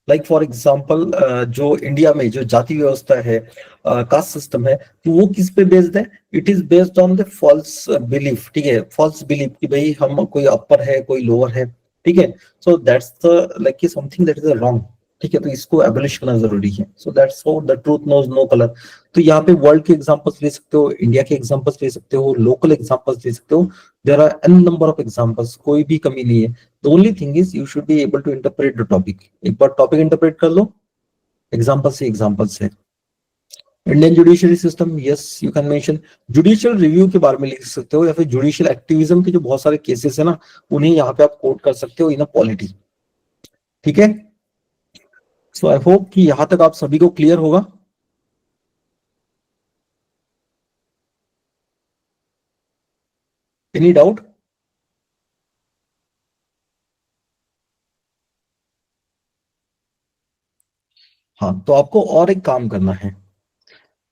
लाइक फॉर एग्जाम्पल, जो इंडिया में जो जाति व्यवस्था है, कास्ट सिस्टम है, तो वो किस पे बेस्ड है? It is based on the false belief. ठीक है, फॉल्स बिलीफ कि भाई हम कोई अपर है कोई लोअर है। ठीक है, so that's the like something that is wrong. ठीक है, तो इसको एबलिश करना जरूरी है। So that's how the truth knows no colour. तो यहाँ पे वर्ल्ड के एग्जांपल्स ले सकते हो, इंडिया के एग्जांपल्स ले सकते हो, लोकल एग्जांपल्स ले सकते हो। There are an number of examples, कोई भी कमी नहीं है। The only thing is you should be able to interpret the topic. एक बार टॉपिक इंटरप्रेट कर लो एग्जांपल से। Indian judiciary system, yes you can mention. Judicial review के बारे में लिख सकते हो, या फिर जुडिशियल एक्टिविज्म के जो बहुत सारे केसेस है ना, उन्हें यहाँ पे आप कोट कर सकते हो इन अ पॉलिटी। ठीक है, सो आई होप कि यहां तक आप सभी को क्लियर होगा। Any doubt? हाँ, तो आपको और एक काम करना है,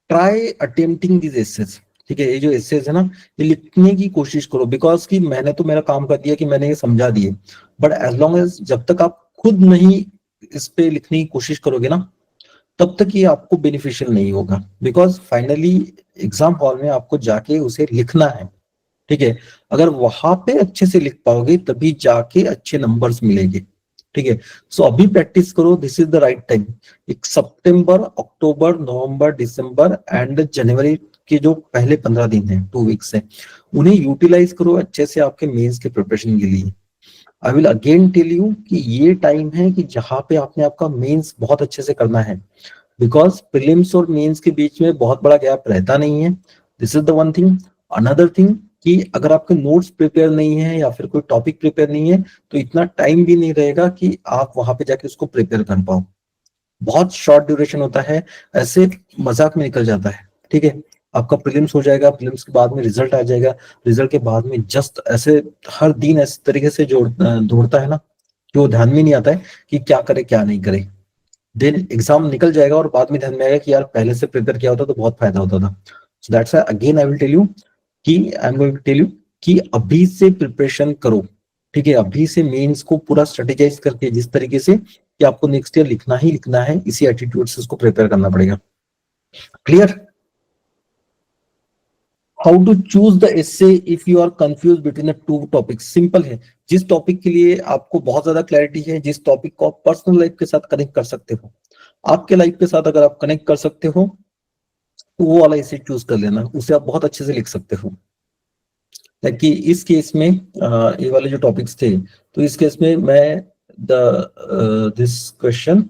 ट्राई अटेम्प्टिंग दिस एसेज। ठीक है, ये जो एसेज है ना, ये लिखने की कोशिश करो। बिकॉज कि मैंने तो मेरा काम कर दिया कि मैंने ये समझा दिए, बट एज लॉन्ग एज जब तक आप खुद नहीं इस पे लिखने की कोशिश करोगे ना, तब तक ये आपको बेनिफिशियल नहीं होगा। बिकॉज फाइनली एग्जाम हॉल में आपको जाके उसे लिखना है। ठीक है, अगर वहां पे अच्छे से लिख पाओगे तभी जाके अच्छे नंबर्स मिलेंगे। ठीक है, सो अभी प्रैक्टिस करो, this is the right time. एक सितंबर, अक्टूबर, नवंबर, दिसंबर एंड जनवरी के जो पहले 15 दिन है, 2 वीक्स है, उन्हें यूटिलाइज करो अच्छे से आपके मेंस के प्रिपरेशन के लिए। I will again tell you कि ये टाइम है कि जहां पे आपने आपका मेंस बहुत अच्छे से करना है। बिकॉज प्रीलिम्स और मेंस के बीच में बहुत बड़ा गैप रहता नहीं है। This is the one thing. Another thing कि अगर आपके नोट्स प्रिपेयर नहीं है या फिर कोई टॉपिक प्रिपेयर नहीं है, तो इतना टाइम भी नहीं रहेगा कि आप वहां पे जाके उसको प्रिपेयर कर पाओ। बहुत शॉर्ट ड्यूरेशन होता है, ऐसे मजाक में निकल जाता है। ठीक है, आपका प्रीलिम्स हो जाएगा, प्रीलिम्स के बाद में रिजल्ट आ जाएगा, रिजल्ट के बाद में जस्ट ऐसे हर दिन ऐसे तरीके से दौड़ता है ना, कि वो ध्यान में नहीं आता है कि क्या करे क्या नहीं करे। देन एग्जाम निकल जाएगा और बाद में ध्यान में आएगा कि यार पहले से प्रिपेयर किया होता तो बहुत फायदा होता था। So that's why again I will tell you कि I am going to tell you कि अभी से प्रिपरेशन करो। ठीक है, अभी से मेंस को पूरा स्ट्रेटेजाइज करके, जिस तरीके से कि आपको नेक्स्ट ईयर लिखना ही लिखना है, इसी एटीट्यूड से उसको प्रिपेयर करना पड़ेगा। Clear? How to choose the essay if you are confuse between the two topics? Simple है। जिस टॉपिक के लिए आपको बहुत ज्यादा क्लैरिटी है, जिस टॉपिक को आप पर्सनल लाइफ के साथ कनेक्ट कर सकते हो, आपके लाइफ के साथ अगर आप कनेक्ट कर सकते हो, तो वो वाला इसे चूज कर लेना, उसे आप बहुत अच्छे से लिख सकते हो। कि इस केस में ये वाले जो टॉपिक्स थे, तो इस केस में मैं this question,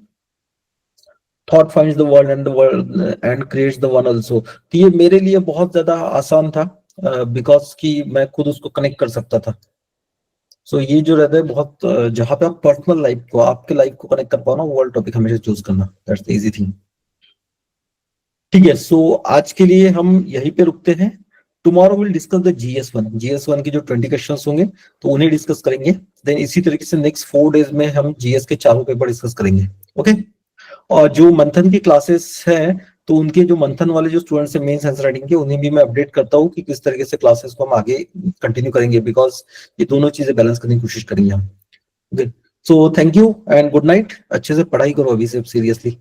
thought finds the world and the world and creates the one also, तो ये मेरे लिए बहुत ज्यादा आसान था, बिकॉज कि मैं खुद उसको कनेक्ट कर सकता था। सो ये जो रहता है बहुत जहां पे आप पर्सनल लाइफ को, आपके लाइफ को कनेक्ट कर पाओ ना, वो वाला टॉपिक हमेशा चूज करना, दैट्स द इजी थिंग। ठीक है, सो आज के लिए हम यहीं पे रुकते हैं। Tomorrow will discuss the GS one की जो 20 क्वेश्चन होंगे, तो उन्हें डिस्कस करेंगे। देन इसी तरीके से नेक्स्ट 4 डेज में हम जीएस के चारों पेपर डिस्कस करेंगे। ओके, और जो मंथन की क्लासेस हैं, तो उनके जो मंथन वाले जो स्टूडेंट्स हैं मेंस आंसर राइटिंग के, उन्हें भी मैं अपडेट करता हूँ कि किस तरीके से क्लासेस को हम आगे कंटिन्यू करेंगे, बिकॉज ये दोनों चीजें बैलेंस करने की कोशिश करेंगे हम। Okay, so thank you and good night. अच्छे से पढ़ाई करो अभी से सीरियसली।